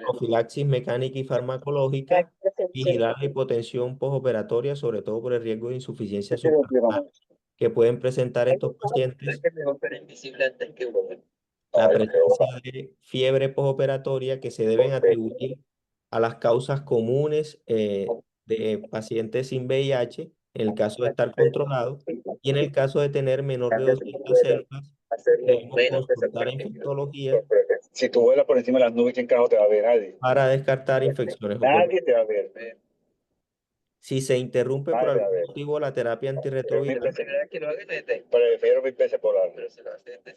profilaxis mecánica y farmacológica, vigilar la hipotensión postoperatoria, sobre todo por el riesgo de insuficiencia suprarrenal que pueden presentar estos pacientes, la presencia de fiebre postoperatoria que se deben atribuir a las causas comunes de pacientes sin VIH, en el caso de estar controlados, y en el caso de tener menor de 200 células, debemos consultar a infectología Si tú vuelas por encima de las nubes, ¿quién carajo te va a ver? Nadie. para descartar infecciones oportunas. Nadie te va a ver. Si se interrumpe por Nadie te va a algún ver. motivo la terapia antirretroviral Prefiero mil veces polar.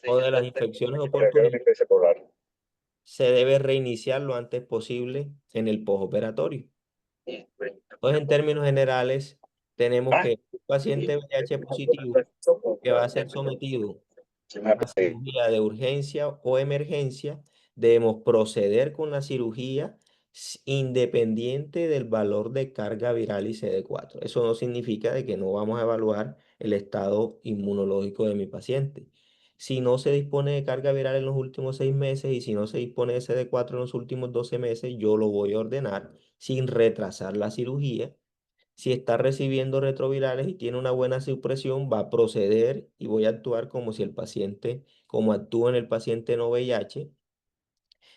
o de las infecciones Prefiero mil oportunistas, veces polar. se debe reiniciar lo antes posible en el postoperatorio. Entonces, en términos generales, tenemos Ah, que un paciente VIH positivo que va a ser sometido sí me va a a pedir. cirugía de urgencia o emergencia, debemos proceder con la cirugía independiente del valor de carga viral y CD4. Eso no significa de que no vamos a evaluar el estado inmunológico de mi paciente. Si no se dispone de carga viral en los últimos 6 meses y si no se dispone de CD4 en los últimos 12 meses, yo lo voy a ordenar sin retrasar la cirugía. Si está recibiendo retrovirales y tiene una buena supresión, va a proceder y voy a actuar como si el paciente, como actúa en el paciente no VIH.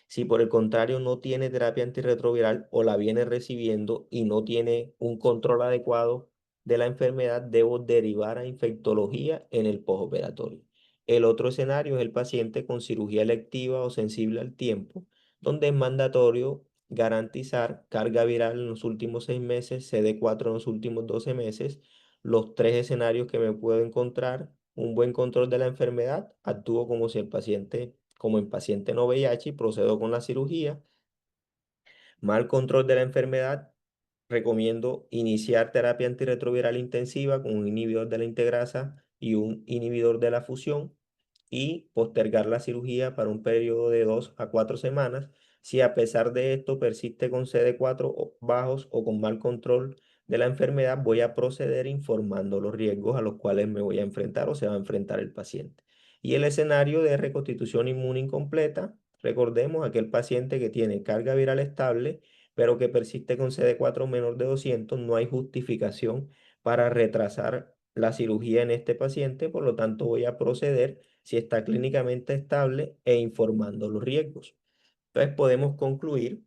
Si por el contrario no tiene terapia antirretroviral o la viene recibiendo y no tiene un control adecuado de la enfermedad, debo derivar a infectología en el postoperatorio. El otro escenario es el paciente con cirugía electiva o sensible al tiempo, donde es mandatorio garantizar carga viral en los últimos 6 meses, CD4 en los últimos 12 meses. Los tres escenarios que me puedo encontrar un buen control de la enfermedad, actúo como si el paciente, como en paciente no VIH y procedo con la cirugía. Mal control de la enfermedad, recomiendo iniciar terapia antirretroviral intensiva con un inhibidor de la integrasa y un inhibidor de la fusión y postergar la cirugía para un periodo de 2 a 4 semanas. Si a pesar de esto persiste con CD4 bajos o con mal control de la enfermedad, voy a proceder informando los riesgos a los cuales me voy a enfrentar o se va a enfrentar el paciente. Y el escenario de reconstitución inmune incompleta, recordemos aquel paciente que tiene carga viral estable pero que persiste con CD4 menor de 200, no hay justificación para retrasar la cirugía en este paciente, por lo tanto voy a proceder si está clínicamente estable e informando los riesgos. Entonces podemos concluir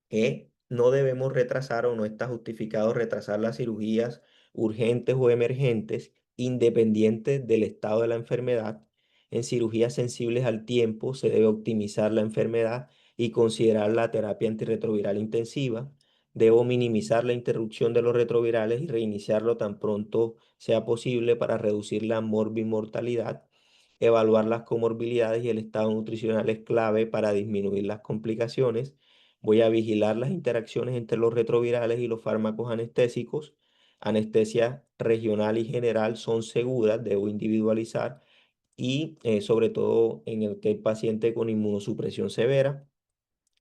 que no debemos retrasar o no está justificado retrasar las cirugías urgentes o emergentes independientes del estado de la enfermedad. En cirugías sensibles al tiempo se debe optimizar la enfermedad y considerar la terapia antirretroviral intensiva. Debo minimizar la interrupción de los retrovirales y reiniciarlo tan pronto sea posible para reducir la morbimortalidad. Evaluar las comorbilidades y el estado nutricional es clave para disminuir las complicaciones. Voy a vigilar las interacciones entre los retrovirales y los fármacos anestésicos. Anestesia regional y general son seguras, debo individualizar y sobre todo en el que el paciente con inmunosupresión severa,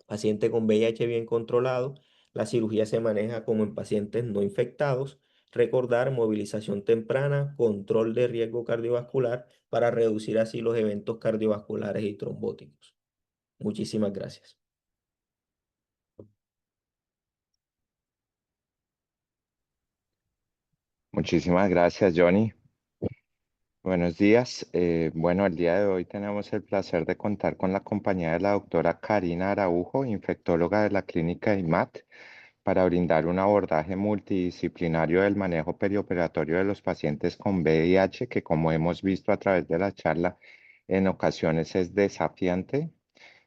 paciente con VIH bien controlado, la cirugía se maneja como en pacientes no infectados. Recordar movilización temprana, control de riesgo cardiovascular para reducir así los eventos cardiovasculares y trombóticos. Muchísimas gracias. Muchísimas gracias, Johnny. Buenos días. Bueno, el día de hoy tenemos el placer de contar con la compañía de la doctora Karina Araujo, infectóloga de la clínica IMAT, para brindar un abordaje multidisciplinario del manejo perioperatorio de los pacientes con VIH, que como hemos visto a través de la charla, en ocasiones es desafiante,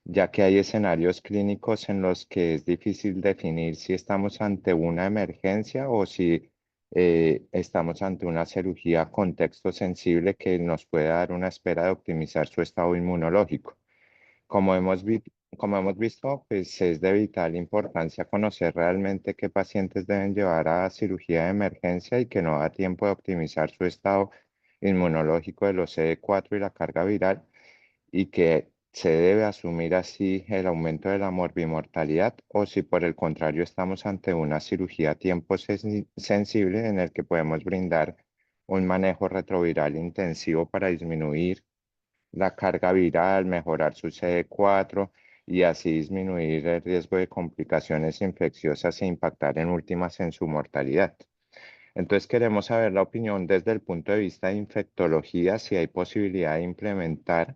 ya que hay escenarios clínicos en los que es difícil definir si estamos ante una emergencia o si estamos ante una cirugía a contexto sensible que nos puede dar una espera de optimizar su estado inmunológico. Como como hemos visto, pues es de vital importancia conocer realmente qué pacientes deben llevar a cirugía de emergencia y que no da tiempo de optimizar su estado inmunológico de los CD4 y la carga viral, y que se debe asumir así el aumento de la morbimortalidad, o si por el contrario estamos ante una cirugía a tiempo sensible en el que podemos brindar un manejo retroviral intensivo para disminuir la carga viral, mejorar su CD4 y así disminuir el riesgo de complicaciones infecciosas e impactar en últimas en su mortalidad. Entonces queremos saber la opinión desde el punto de vista de infectología, si hay posibilidad de implementar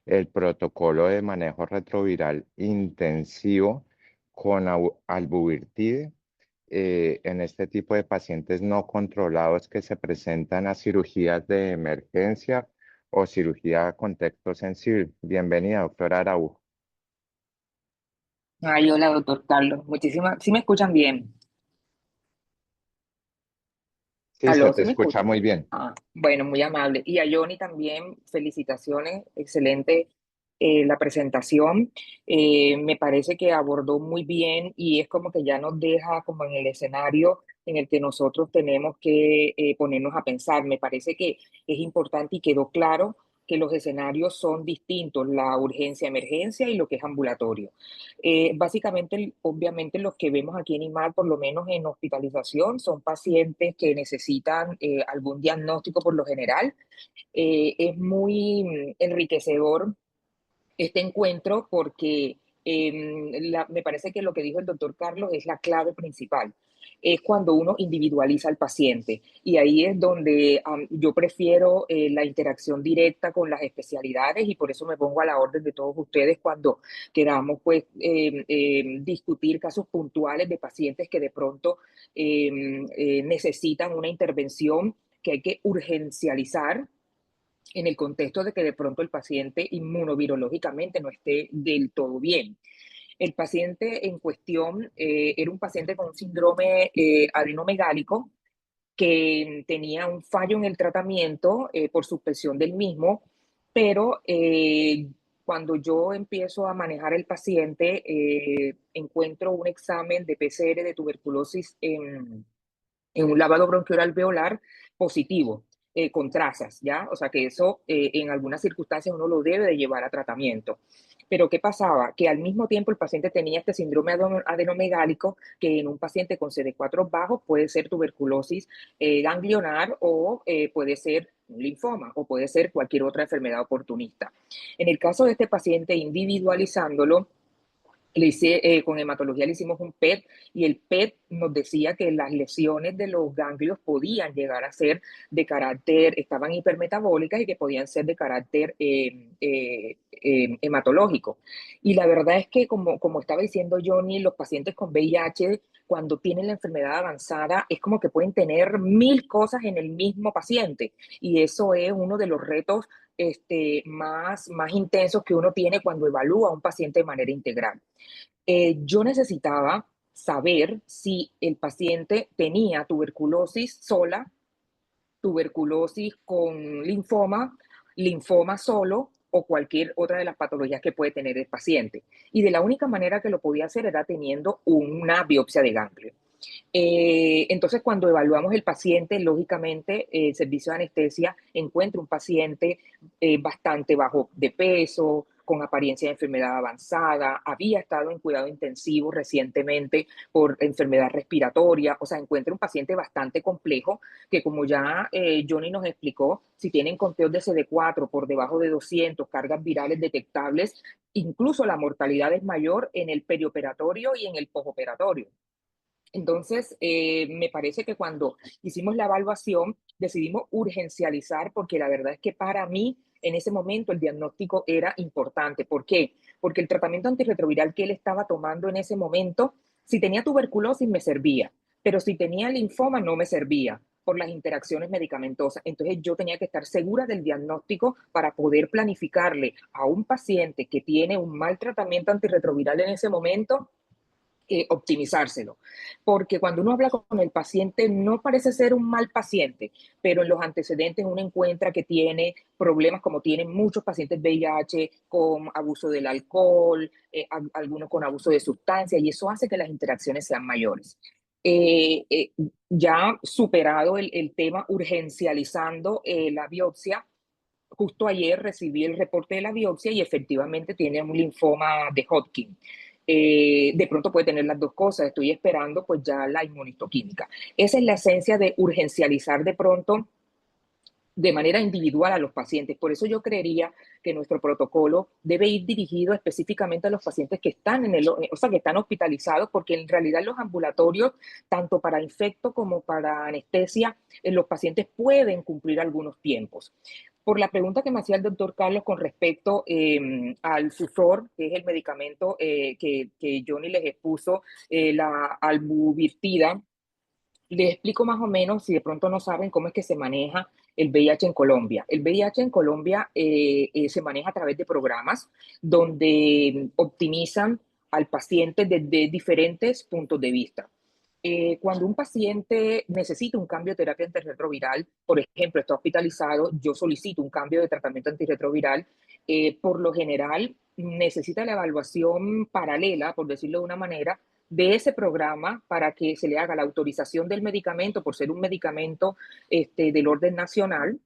el protocolo de manejo retroviral intensivo con albuvirtide en este tipo de pacientes no controlados que se presentan a cirugías de emergencia o cirugía a contexto sensible. Bienvenida, doctora Araujo. Ay, hola, doctor Carlos. Muchísimas, ¿sí me escuchan bien? Sí, se ¿Aló, te sí me escucha escuchan? muy bien. Bueno, muy amable. Y a Johnny también, felicitaciones, excelente la presentación. Me parece que abordó muy bien y es como que ya nos deja como en el escenario en el que nosotros tenemos que ponernos a pensar. Me parece que es importante y quedó claro que los escenarios son distintos, la urgencia, emergencia y lo que es ambulatorio. Básicamente, obviamente, los que vemos aquí en IMAR, por lo menos en hospitalización, son pacientes que necesitan algún diagnóstico por lo general. Es muy enriquecedor este encuentro porque me parece que lo que dijo el doctor Carlos es la clave principal. Es cuando uno individualiza al paciente y ahí es donde yo prefiero la interacción directa con las especialidades y por eso me pongo a la orden de todos ustedes cuando queramos pues discutir casos puntuales de pacientes que de pronto necesitan una intervención que hay que urgencializar en el contexto de que de pronto el paciente inmunovirológicamente no esté del todo bien. El paciente en cuestión era un paciente con un síndrome adenomegálico que tenía un fallo en el tratamiento por suspensión del mismo, pero cuando yo empiezo a manejar el paciente, encuentro un examen de PCR de tuberculosis en un lavado bronquial alveolar positivo, con trazas, ¿ya? O sea que eso en algunas circunstancias uno lo debe de llevar a tratamiento. Pero ¿qué pasaba? Que al mismo tiempo el paciente tenía este síndrome adenomegálico, que en un paciente con CD4 bajo puede ser tuberculosis ganglionar o puede ser un linfoma o puede ser cualquier otra enfermedad oportunista. En el caso de este paciente, individualizándolo, con hematología le hicimos un PET y el PET nos decía que las lesiones de los ganglios podían llegar a ser de carácter, estaban hipermetabólicas y que podían ser de carácter hematológico. Y la verdad es que, como estaba diciendo Johnny, los pacientes con VIH, cuando tienen la enfermedad avanzada, es como que pueden tener 1000 cosas en el mismo paciente. Y eso es uno de los retos más intensos que uno tiene cuando evalúa a un paciente de manera integral. Yo necesitaba saber si el paciente tenía tuberculosis sola, tuberculosis con linfoma, linfoma solo o cualquier otra de las patologías que puede tener el paciente. Y de la única manera que lo podía hacer era teniendo una biopsia de ganglio. Entonces, cuando evaluamos el paciente, lógicamente, el servicio de anestesia encuentra un paciente bastante bajo de peso, con apariencia de enfermedad avanzada, había estado en cuidado intensivo recientemente por enfermedad respiratoria, o sea, encuentra un paciente bastante complejo que, como ya Johnny nos explicó, si tienen conteos de CD4 por debajo de 200, cargas virales detectables, incluso la mortalidad es mayor en el perioperatorio y en el postoperatorio. Entonces, me parece que cuando hicimos la evaluación, decidimos urgencializar, porque la verdad es que para mí, en ese momento, el diagnóstico era importante. ¿Por qué? Porque el tratamiento antirretroviral que él estaba tomando en ese momento, si tenía tuberculosis, me servía, pero si tenía linfoma, no me servía por las interacciones medicamentosas. Entonces, yo tenía que estar segura del diagnóstico para poder planificarle a un paciente que tiene un mal tratamiento antirretroviral en ese momento, optimizárselo. Porque cuando uno habla con el paciente, no parece ser un mal paciente, pero en los antecedentes uno encuentra que tiene problemas como tienen muchos pacientes VIH con abuso del alcohol, algunos con abuso de sustancias, y eso hace que las interacciones sean mayores. Ya superado el tema, urgencializando la biopsia, justo ayer recibí el reporte de la biopsia y efectivamente tiene un linfoma de Hodgkin. De pronto puede tener las dos cosas, estoy esperando pues ya la inmunistoquímica. Esa es la esencia de urgencializar de pronto de manera individual a los pacientes. Por eso yo creería que nuestro protocolo debe ir dirigido específicamente a los pacientes que están que están hospitalizados, porque en realidad los ambulatorios, tanto para infecto como para anestesia, los pacientes pueden cumplir algunos tiempos. Por la pregunta que me hacía el doctor Carlos con respecto al Fusor, que es el medicamento que Johnny les expuso, la albuvirtida, les explico más o menos, si de pronto no saben cómo es que se maneja el VIH en Colombia. El VIH en Colombia se maneja a través de programas donde optimizan al paciente desde diferentes puntos de vista. Cuando un paciente necesita un cambio de terapia antirretroviral, por ejemplo, está hospitalizado, yo solicito un cambio de tratamiento antirretroviral, por lo general necesita la evaluación paralela, por decirlo de una manera, de ese programa para que se le haga la autorización del medicamento por ser un medicamento del orden nacional,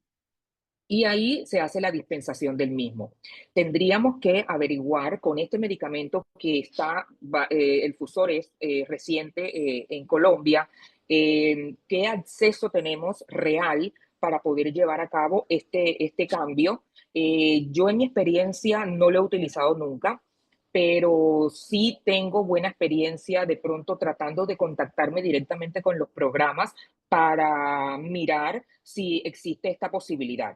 y ahí se hace la dispensación del mismo. Tendríamos que averiguar con este medicamento que está, el Fusor es reciente en Colombia, qué acceso tenemos real para poder llevar a cabo este cambio. Yo en mi experiencia no lo he utilizado nunca, pero sí tengo buena experiencia de pronto tratando de contactarme directamente con los programas para mirar si existe esta posibilidad.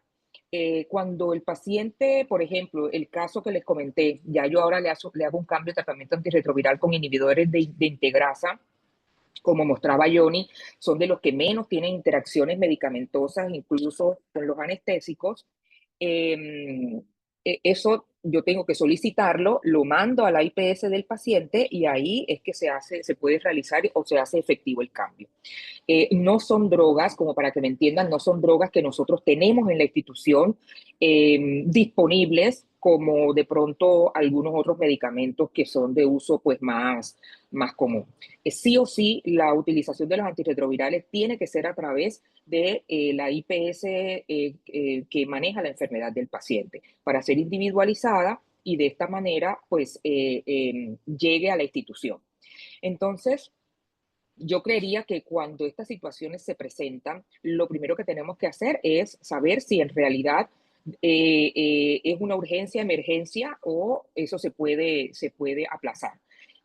Cuando el paciente, por ejemplo, el caso que les comenté, ya yo ahora le hago un cambio de tratamiento antirretroviral con inhibidores de integrasa, como mostraba Johnny, son de los que menos tienen interacciones medicamentosas, incluso con los anestésicos. Eso yo tengo que solicitarlo, lo mando a la IPS del paciente y ahí es que se puede realizar o se hace efectivo el cambio. No son drogas, como para que me entiendan, no son drogas que nosotros tenemos en la institución disponibles como de pronto algunos otros medicamentos que son de uso pues más común. Sí o sí, la utilización de los antirretrovirales tiene que ser a través de la IPS que maneja la enfermedad del paciente para ser individualizada y de esta manera pues llegue a la institución. Entonces, yo creería que cuando estas situaciones se presentan, lo primero que tenemos que hacer es saber si en realidad es una urgencia, emergencia o eso se puede aplazar.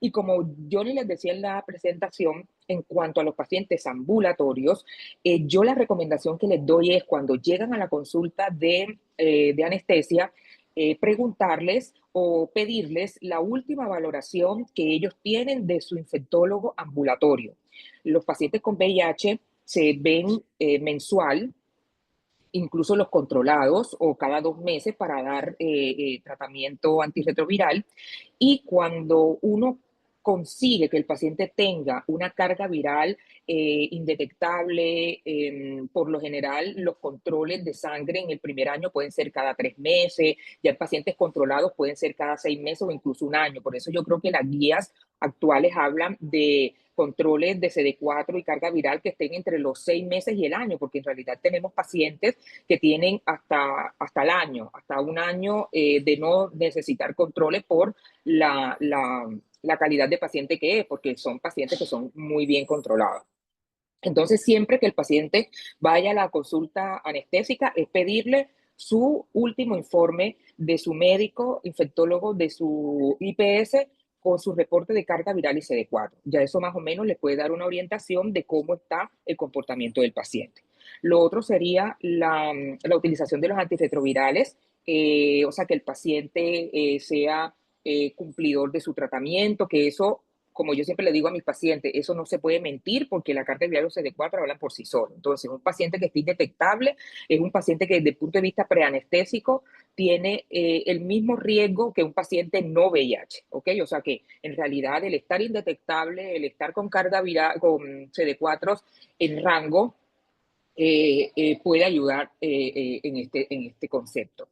Y como yo les decía en la presentación, en cuanto a los pacientes ambulatorios, yo la recomendación que les doy es cuando llegan a la consulta de anestesia, preguntarles o pedirles la última valoración que ellos tienen de su infectólogo ambulatorio. Los pacientes con VIH se ven mensual, incluso los controlados o cada 2 meses para dar tratamiento antirretroviral. Y cuando uno consigue que el paciente tenga una carga viral indetectable, por lo general los controles de sangre en el primer año pueden ser cada 3 meses, ya en pacientes controlados pueden ser cada 6 meses o incluso un año. Por eso yo creo que las guías actuales hablan de controles de CD4 y carga viral que estén entre los 6 meses y el año, porque en realidad tenemos pacientes que tienen hasta el año, hasta un año de no necesitar controles por la calidad de paciente que es, porque son pacientes que son muy bien controlados. Entonces, siempre que el paciente vaya a la consulta anestésica, es pedirle su último informe de su médico infectólogo, de su IPS, con su reporte de carga viral y CD4. Ya eso más o menos le puede dar una orientación de cómo está el comportamiento del paciente. Lo otro sería la utilización de los antirretrovirales, o sea, que el paciente sea cumplidor de su tratamiento, que eso, como yo siempre le digo a mis pacientes, eso no se puede mentir porque la carga viral y los CD4 hablan por sí solos. Entonces, un paciente que esté indetectable es un paciente que desde el punto de vista preanestésico tiene el mismo riesgo que un paciente no VIH, ¿ok? O sea que en realidad el estar indetectable, el estar con carga viral, con CD4 en rango, puede ayudar en este concepto.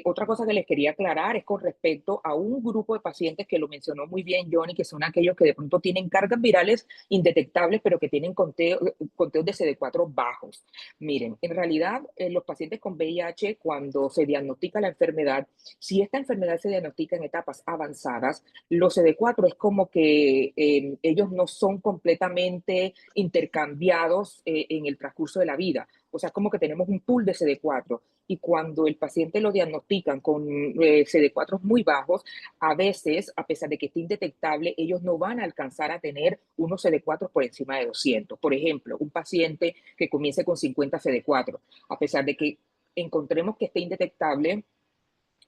Otra cosa que les quería aclarar es con respecto a un grupo de pacientes que lo mencionó muy bien Johnny, que son aquellos que de pronto tienen cargas virales indetectables, pero que tienen conteos de CD4 bajos. Miren, en realidad los pacientes con VIH, cuando se diagnostica la enfermedad, si esta enfermedad se diagnostica en etapas avanzadas, los CD4 es como que ellos no son completamente intercambiados en el transcurso de la vida. O sea, como que tenemos un pool de CD4 y cuando el paciente lo diagnostican con CD4 muy bajos, a veces, a pesar de que esté indetectable, ellos no van a alcanzar a tener unos CD4 por encima de 200. Por ejemplo, un paciente que comience con 50 CD4, a pesar de que encontremos que esté indetectable,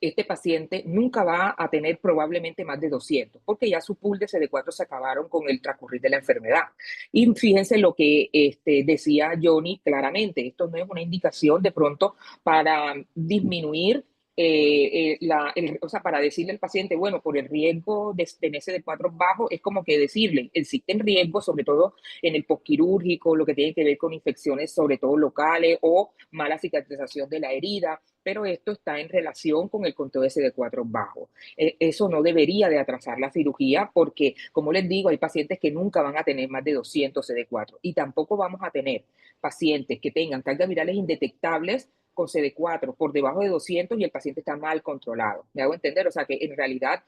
este paciente nunca va a tener probablemente más de 200, porque ya su pool de CD4 se acabaron con el transcurrir de la enfermedad. Y fíjense lo que decía Johnny claramente, esto no es una indicación de pronto para disminuir o sea, para decirle al paciente, bueno, por el riesgo de tener CD4 bajo, es como que decirle, existen riesgos, sobre todo en el postquirúrgico, lo que tiene que ver con infecciones, sobre todo locales, o mala cicatrización de la herida, pero esto está en relación con el conteo de CD4 bajo. Eso no debería de atrasar la cirugía porque, como les digo, hay pacientes que nunca van a tener más de 200 CD4 y tampoco vamos a tener pacientes que tengan cargas virales indetectables con CD4 por debajo de 200 y el paciente está mal controlado. ¿Me hago entender? O sea que en realidad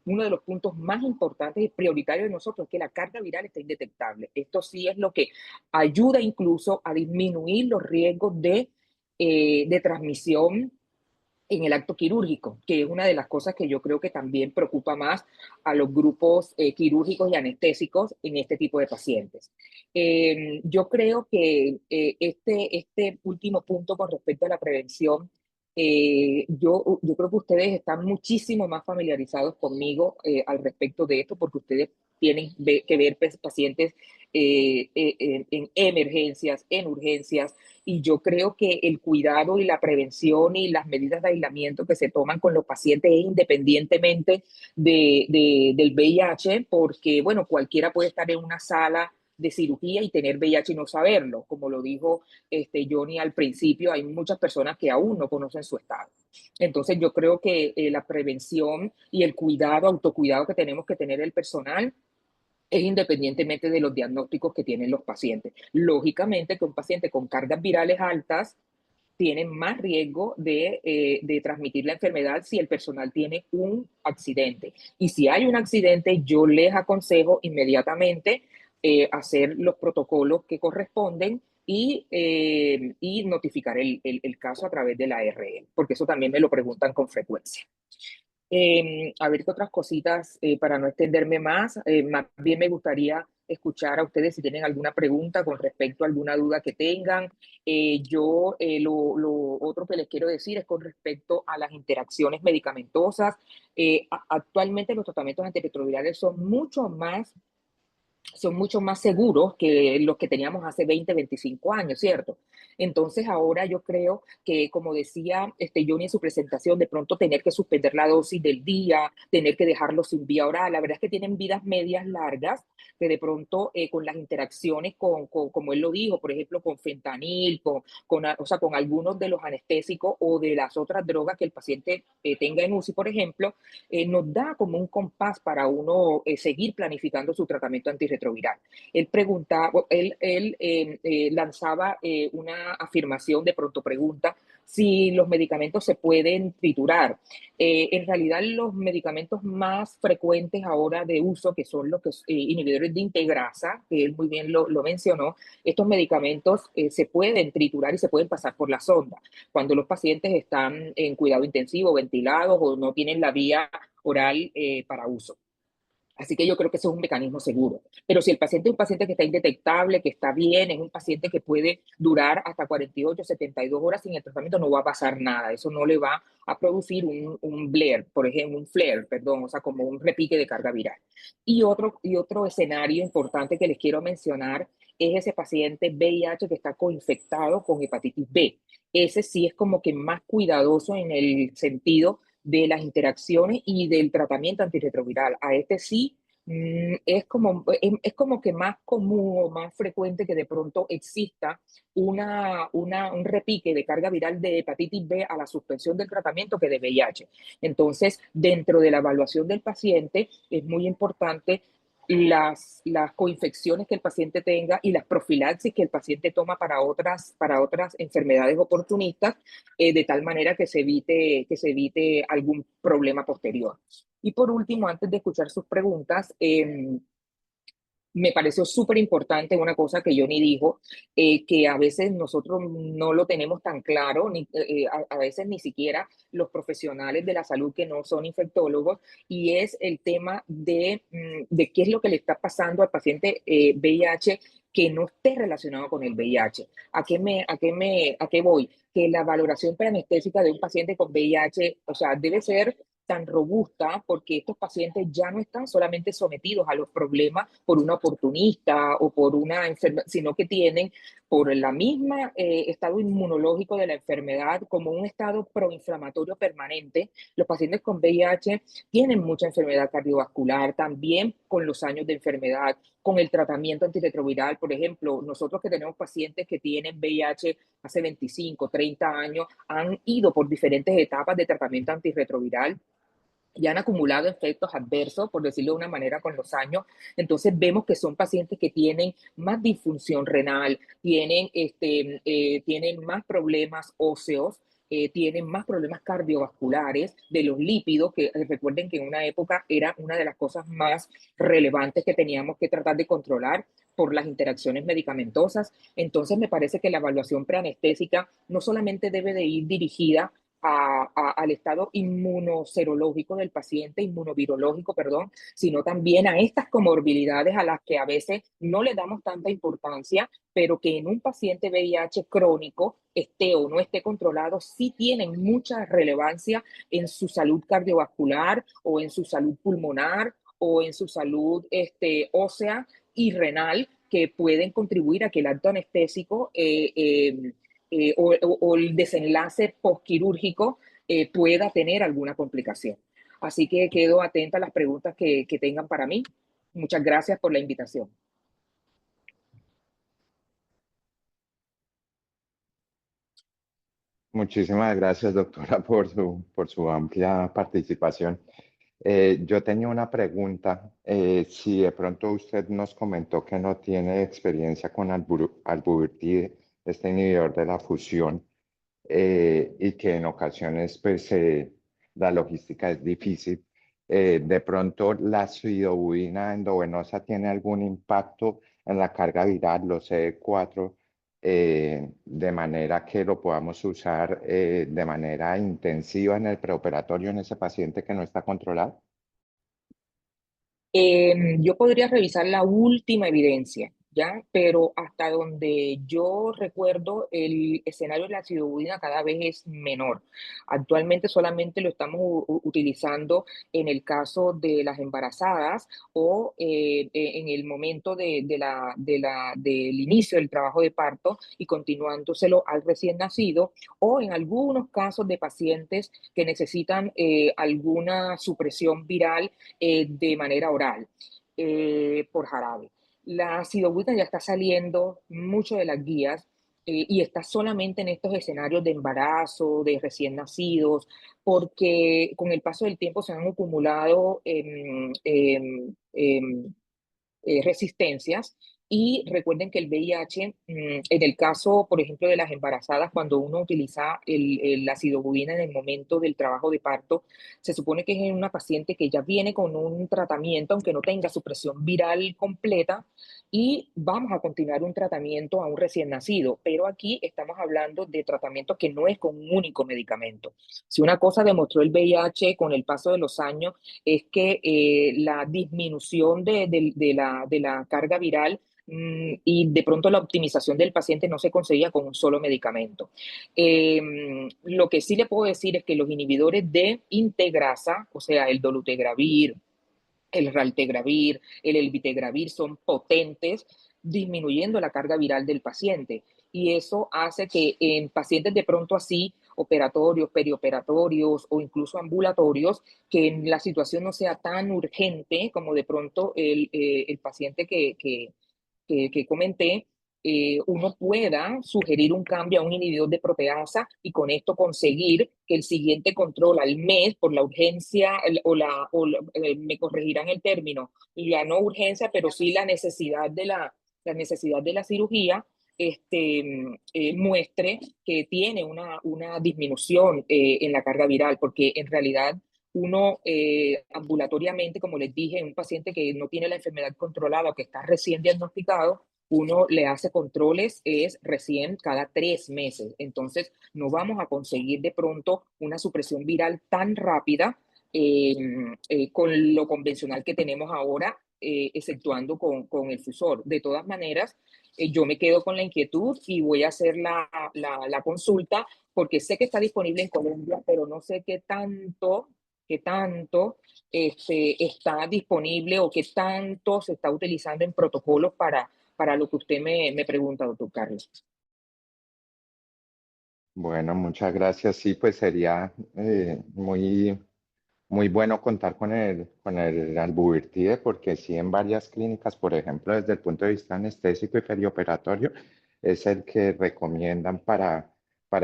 uno de los puntos más importantes y prioritarios de nosotros es que la carga viral está indetectable. Esto sí es lo que ayuda incluso a disminuir los riesgos de transmisión en el acto quirúrgico, que es una de las cosas que yo creo que también preocupa más a los grupos quirúrgicos y anestésicos en este tipo de pacientes. Yo creo que este último punto con respecto a la prevención, yo creo que ustedes están muchísimo más familiarizados conmigo al respecto de esto, porque ustedes tienen que ver pacientes en emergencias, en urgencias, y yo creo que el cuidado y la prevención y las medidas de aislamiento que se toman con los pacientes es independientemente del VIH, porque, bueno, cualquiera puede estar en una sala de cirugía y tener VIH y no saberlo. Como lo dijo Johnny al principio, hay muchas personas que aún no conocen su estado. Entonces yo creo que la prevención y el cuidado, autocuidado que tenemos que tener el personal es independientemente de los diagnósticos que tienen los pacientes. Lógicamente que un paciente con cargas virales altas tiene más riesgo de transmitir la enfermedad si el personal tiene un accidente. Y si hay un accidente, yo les aconsejo inmediatamente hacer los protocolos que corresponden y notificar el caso a través de la ARL, porque eso también me lo preguntan con frecuencia. A ver qué otras cositas para no extenderme más. Más bien me gustaría escuchar a ustedes si tienen alguna pregunta con respecto a alguna duda que tengan. Lo otro que les quiero decir es con respecto a las interacciones medicamentosas. Actualmente los tratamientos antirretrovirales son mucho más seguros que los que teníamos hace 20, 25 años, ¿cierto? Entonces ahora yo creo que, como decía Johnny en su presentación, de pronto tener que suspender la dosis del día, tener que dejarlo sin vía oral, la verdad es que tienen vidas medias largas, que de pronto con las interacciones como él lo dijo, por ejemplo, con fentanil, o sea, con algunos de los anestésicos o de las otras drogas que el paciente tenga en UCI, por ejemplo, nos da como un compás para uno seguir planificando su tratamiento antirretroviral. Él preguntaba, lanzaba una afirmación, de pronto pregunta si los medicamentos se pueden triturar. En realidad, los medicamentos más frecuentes ahora de uso, que son los inhibidores de integrasa, que él muy bien lo mencionó, estos medicamentos se pueden triturar y se pueden pasar por la sonda. Cuando los pacientes están en cuidado intensivo, ventilados o no tienen la vía oral para uso. Así que yo creo que ese es un mecanismo seguro. Pero si el paciente es un paciente que está indetectable, que está bien, es un paciente que puede durar hasta 48, 72 horas sin el tratamiento, no va a pasar nada. Eso no le va a producir un flare, por ejemplo, un flare, perdón, o sea, como un repique de carga viral. Y otro escenario importante que les quiero mencionar es ese paciente VIH que está coinfectado con hepatitis B. Ese sí es como que más cuidadoso en el sentido de las interacciones y del tratamiento antirretroviral. A este sí es como que más común o más frecuente que de pronto exista un repique de carga viral de hepatitis B a la suspensión del tratamiento que de VIH. Entonces, dentro de la evaluación del paciente es muy importante las coinfecciones que el paciente tenga y las profilaxis que el paciente toma para otras enfermedades oportunistas, de tal manera que se evite algún problema posterior. Y por último, antes de escuchar sus preguntas, me pareció súper importante una cosa que Johnny dijo, que a veces nosotros no lo tenemos tan claro, a veces ni siquiera los profesionales de la salud que no son infectólogos, y es el tema de qué es lo que le está pasando al paciente VIH que no esté relacionado con el VIH. ¿A qué voy? Que la valoración preanestésica de un paciente con VIH, o sea, debe ser tan robusta porque estos pacientes ya no están solamente sometidos a los problemas por una oportunista o por una enfermedad, sino que tienen por la misma estado inmunológico de la enfermedad como un estado proinflamatorio permanente. Los pacientes con VIH tienen mucha enfermedad cardiovascular, también con los años de enfermedad, con el tratamiento antirretroviral. Por ejemplo, nosotros que tenemos pacientes que tienen VIH hace 25, 30 años, han ido por diferentes etapas de tratamiento antirretroviral y han acumulado efectos adversos, por decirlo de una manera, con los años. Entonces vemos que son pacientes que tienen más disfunción renal, tienen más problemas óseos, tienen más problemas cardiovasculares, de los lípidos, que recuerden que en una época era una de las cosas más relevantes que teníamos que tratar de controlar por las interacciones medicamentosas. Entonces me parece que la evaluación preanestésica no solamente debe de ir dirigida al estado inmunoserológico del paciente, inmunovirológico, perdón, sino también a estas comorbilidades a las que a veces no le damos tanta importancia, pero que en un paciente VIH crónico, esté o no esté controlado, sí tienen mucha relevancia en su salud cardiovascular o en su salud pulmonar o en su salud ósea y renal, que pueden contribuir a que el acto anestésico o el desenlace postquirúrgico pueda tener alguna complicación. Así que quedo atenta a las preguntas que tengan para mí. Muchas gracias por la invitación. Muchísimas gracias, doctora, por su amplia participación. Yo tenía una pregunta. Si de pronto usted nos comentó que no tiene experiencia con albuterol, este inhibidor de la fusión, y que en ocasiones pues, la logística es difícil. De pronto, ¿la acidobudina endovenosa tiene algún impacto en la carga viral, los CD4, de manera que lo podamos usar de manera intensiva en el preoperatorio en ese paciente que no está controlado? Yo podría revisar la última evidencia, ¿ya? Pero hasta donde yo recuerdo, el escenario de la acidobudina cada vez es menor. Actualmente solamente lo estamos utilizando en el caso de las embarazadas o en el momento del inicio del trabajo de parto y continuándoselo al recién nacido, o en algunos casos de pacientes que necesitan alguna supresión viral de manera oral por jarabe. La acidobutana ya está saliendo mucho de las guías y está solamente en estos escenarios de embarazo, de recién nacidos, porque con el paso del tiempo se han acumulado resistencias. Y recuerden que el VIH, en el caso, por ejemplo, de las embarazadas, cuando uno utiliza la acidobudina en el momento del trabajo de parto, se supone que es en una paciente que ya viene con un tratamiento, aunque no tenga supresión viral completa, y vamos a continuar un tratamiento a un recién nacido. Pero aquí estamos hablando de tratamiento que no es con un único medicamento. Si una cosa demostró el VIH con el paso de los años, es que la disminución de la carga viral y de pronto la optimización del paciente no se conseguía con un solo medicamento. Lo que sí le puedo decir es que los inhibidores de integrasa, o sea, el dolutegravir, el raltegravir, el elvitegravir, son potentes disminuyendo la carga viral del paciente. Y eso hace que en pacientes de pronto así, operatorios, perioperatorios o incluso ambulatorios, que la situación no sea tan urgente como de pronto el paciente que comenté, uno pueda sugerir un cambio a un inhibidor de proteasa y con esto conseguir que el siguiente control al mes por la urgencia me corregirán el término, la no urgencia, pero sí la necesidad de la cirugía, muestre que tiene una disminución en la carga viral, porque en realidad uno ambulatoriamente, como les dije, en un paciente que no tiene la enfermedad controlada o que está recién diagnosticado, uno le hace controles es recién cada 3 meses. Entonces, no vamos a conseguir de pronto una supresión viral tan rápida con lo convencional que tenemos ahora, exceptuando con el fusor. De todas maneras, yo me quedo con la inquietud y voy a hacer la consulta porque sé que está disponible en Colombia, pero no sé qué tanto está disponible o qué tanto se está utilizando en protocolos para lo que usted me pregunta, doctor Carlos. Bueno, muchas gracias. Sí, pues sería muy bueno contar con el albuterol, porque sí en varias clínicas, por ejemplo, desde el punto de vista anestésico y perioperatorio, es el que recomiendan para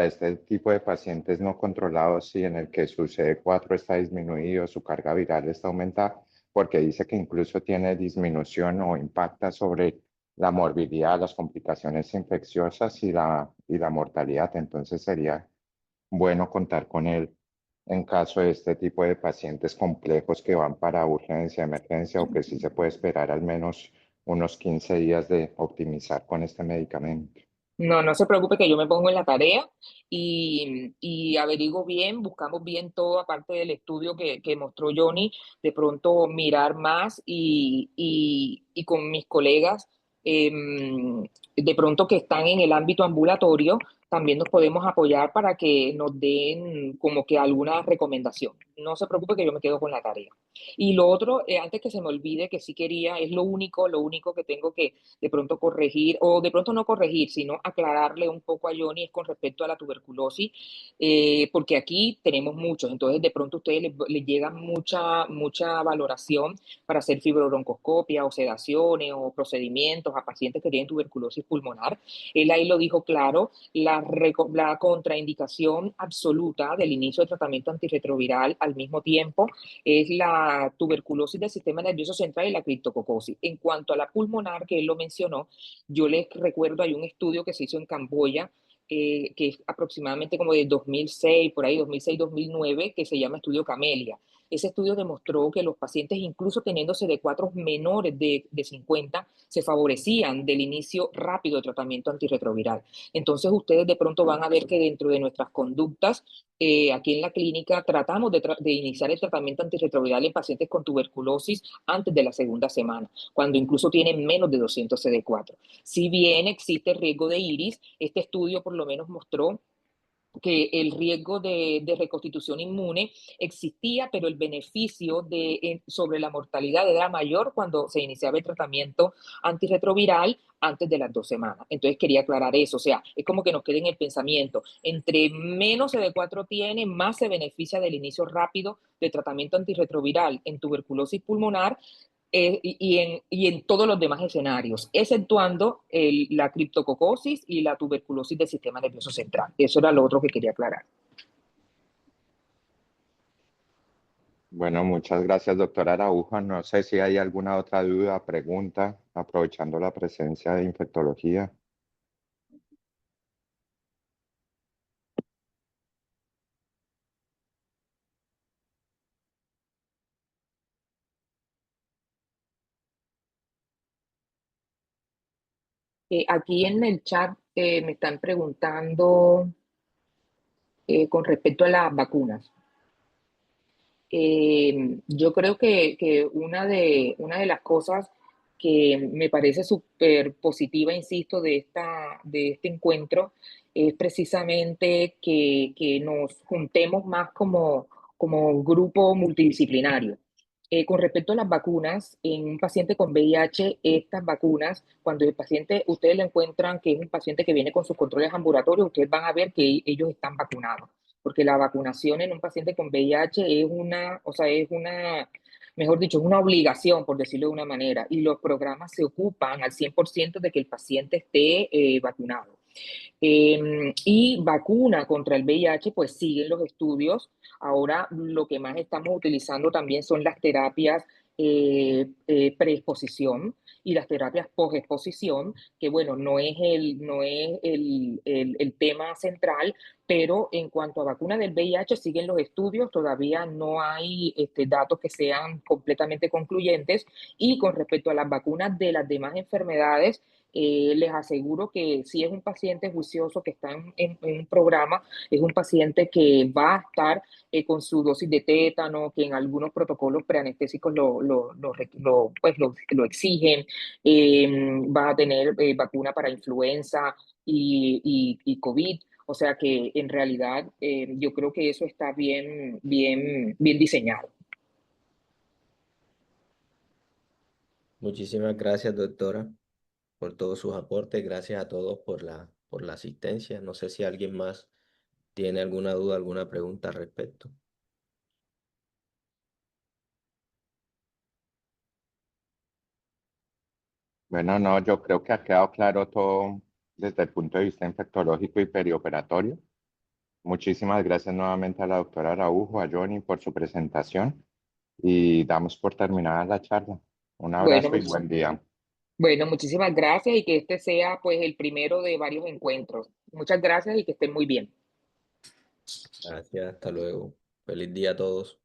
este tipo de pacientes no controlados y en el que su CD4 está disminuido, su carga viral está aumentada, porque dice que incluso tiene disminución o impacta sobre la morbilidad, las complicaciones infecciosas y la mortalidad. Entonces sería bueno contar con él en caso de este tipo de pacientes complejos que van para urgencia, emergencia o que sí se puede esperar al menos unos 15 días de optimizar con este medicamento. No, no se preocupe que yo me pongo en la tarea y averiguo bien, buscamos bien todo, aparte del estudio que mostró Johnny, de pronto mirar más y con mis colegas, de pronto que están en el ámbito ambulatorio, también nos podemos apoyar para que nos den como que alguna recomendación. No se preocupe que yo me quedo con la tarea. Y lo otro, antes que se me olvide, que sí quería, es lo único que tengo que de pronto corregir, o de pronto no corregir, sino aclararle un poco a Johnny, es con respecto a la tuberculosis, porque aquí tenemos muchos, entonces de pronto a ustedes les llega mucha valoración para hacer fibrobroncoscopia o sedaciones o procedimientos a pacientes que tienen tuberculosis pulmonar. Él ahí lo dijo claro, la contraindicación absoluta del inicio del tratamiento antirretroviral al mismo tiempo es la tuberculosis del sistema nervioso central y la criptococosis. En cuanto a la pulmonar, que él lo mencionó, yo les recuerdo, hay un estudio que se hizo en Camboya, que es aproximadamente como de 2006, por ahí 2006-2009, que se llama Estudio Camellia. Ese estudio demostró que los pacientes, incluso teniendo CD4 menores de 50, se favorecían del inicio rápido de tratamiento antirretroviral. Entonces, ustedes de pronto van a ver que dentro de nuestras conductas, aquí en la clínica, tratamos de iniciar el tratamiento antirretroviral en pacientes con tuberculosis antes de la segunda semana, cuando incluso tienen menos de 200 CD4. Si bien existe riesgo de iris, este estudio por lo menos mostró que el riesgo de reconstitución inmune existía, pero el beneficio sobre la mortalidad era mayor cuando se iniciaba el tratamiento antirretroviral antes de las 2 semanas. Entonces quería aclarar eso, o sea, es como que nos quede en el pensamiento, entre menos CD4 tiene, más se beneficia del inicio rápido de tratamiento antirretroviral en tuberculosis pulmonar, y en todos los demás escenarios, exceptuando la criptococosis y la tuberculosis del sistema nervioso central. Eso era lo otro que quería aclarar. Bueno, muchas gracias, doctora Araujo. No sé si hay alguna otra duda, pregunta, aprovechando la presencia de infectología. Aquí en el chat me están preguntando con respecto a las vacunas. Yo creo que una de las cosas que me parece súper positiva, insisto, de este encuentro es precisamente que nos juntemos más como grupo multidisciplinario. Con respecto a las vacunas, en un paciente con VIH, estas vacunas, cuando el paciente, ustedes le encuentran que es un paciente que viene con sus controles ambulatorios, ustedes van a ver que ellos están vacunados, porque la vacunación en un paciente con VIH es mejor dicho, es una obligación, por decirlo de una manera, y los programas se ocupan al 100% de que el paciente esté vacunado. Y vacuna contra el VIH, pues siguen los estudios. Ahora lo que más estamos utilizando también son las terapias preexposición y las terapias posexposición, que bueno, no es el tema central, pero en cuanto a vacuna del VIH siguen los estudios, todavía no hay datos que sean completamente concluyentes. Y con respecto a las vacunas de las demás enfermedades, les aseguro que si es un paciente juicioso que está en un programa, es un paciente que va a estar con su dosis de tétano, que en algunos protocolos preanestésicos lo exigen, va a tener vacuna para influenza y COVID. O sea que en realidad yo creo que eso está bien diseñado. Muchísimas gracias, doctora, por todos sus aportes. Gracias a todos por la asistencia. No sé si alguien más tiene alguna duda, alguna pregunta al respecto. Bueno, no, yo creo que ha quedado claro todo desde el punto de vista infectológico y perioperatorio. Muchísimas gracias nuevamente a la doctora Araujo, a Johnny por su presentación y damos por terminada la charla. Un Bueno, abrazo y buen día. bueno, muchísimas gracias y que este sea pues el primero de varios encuentros. Muchas gracias y que estén muy bien. Gracias, hasta luego. Feliz día a todos.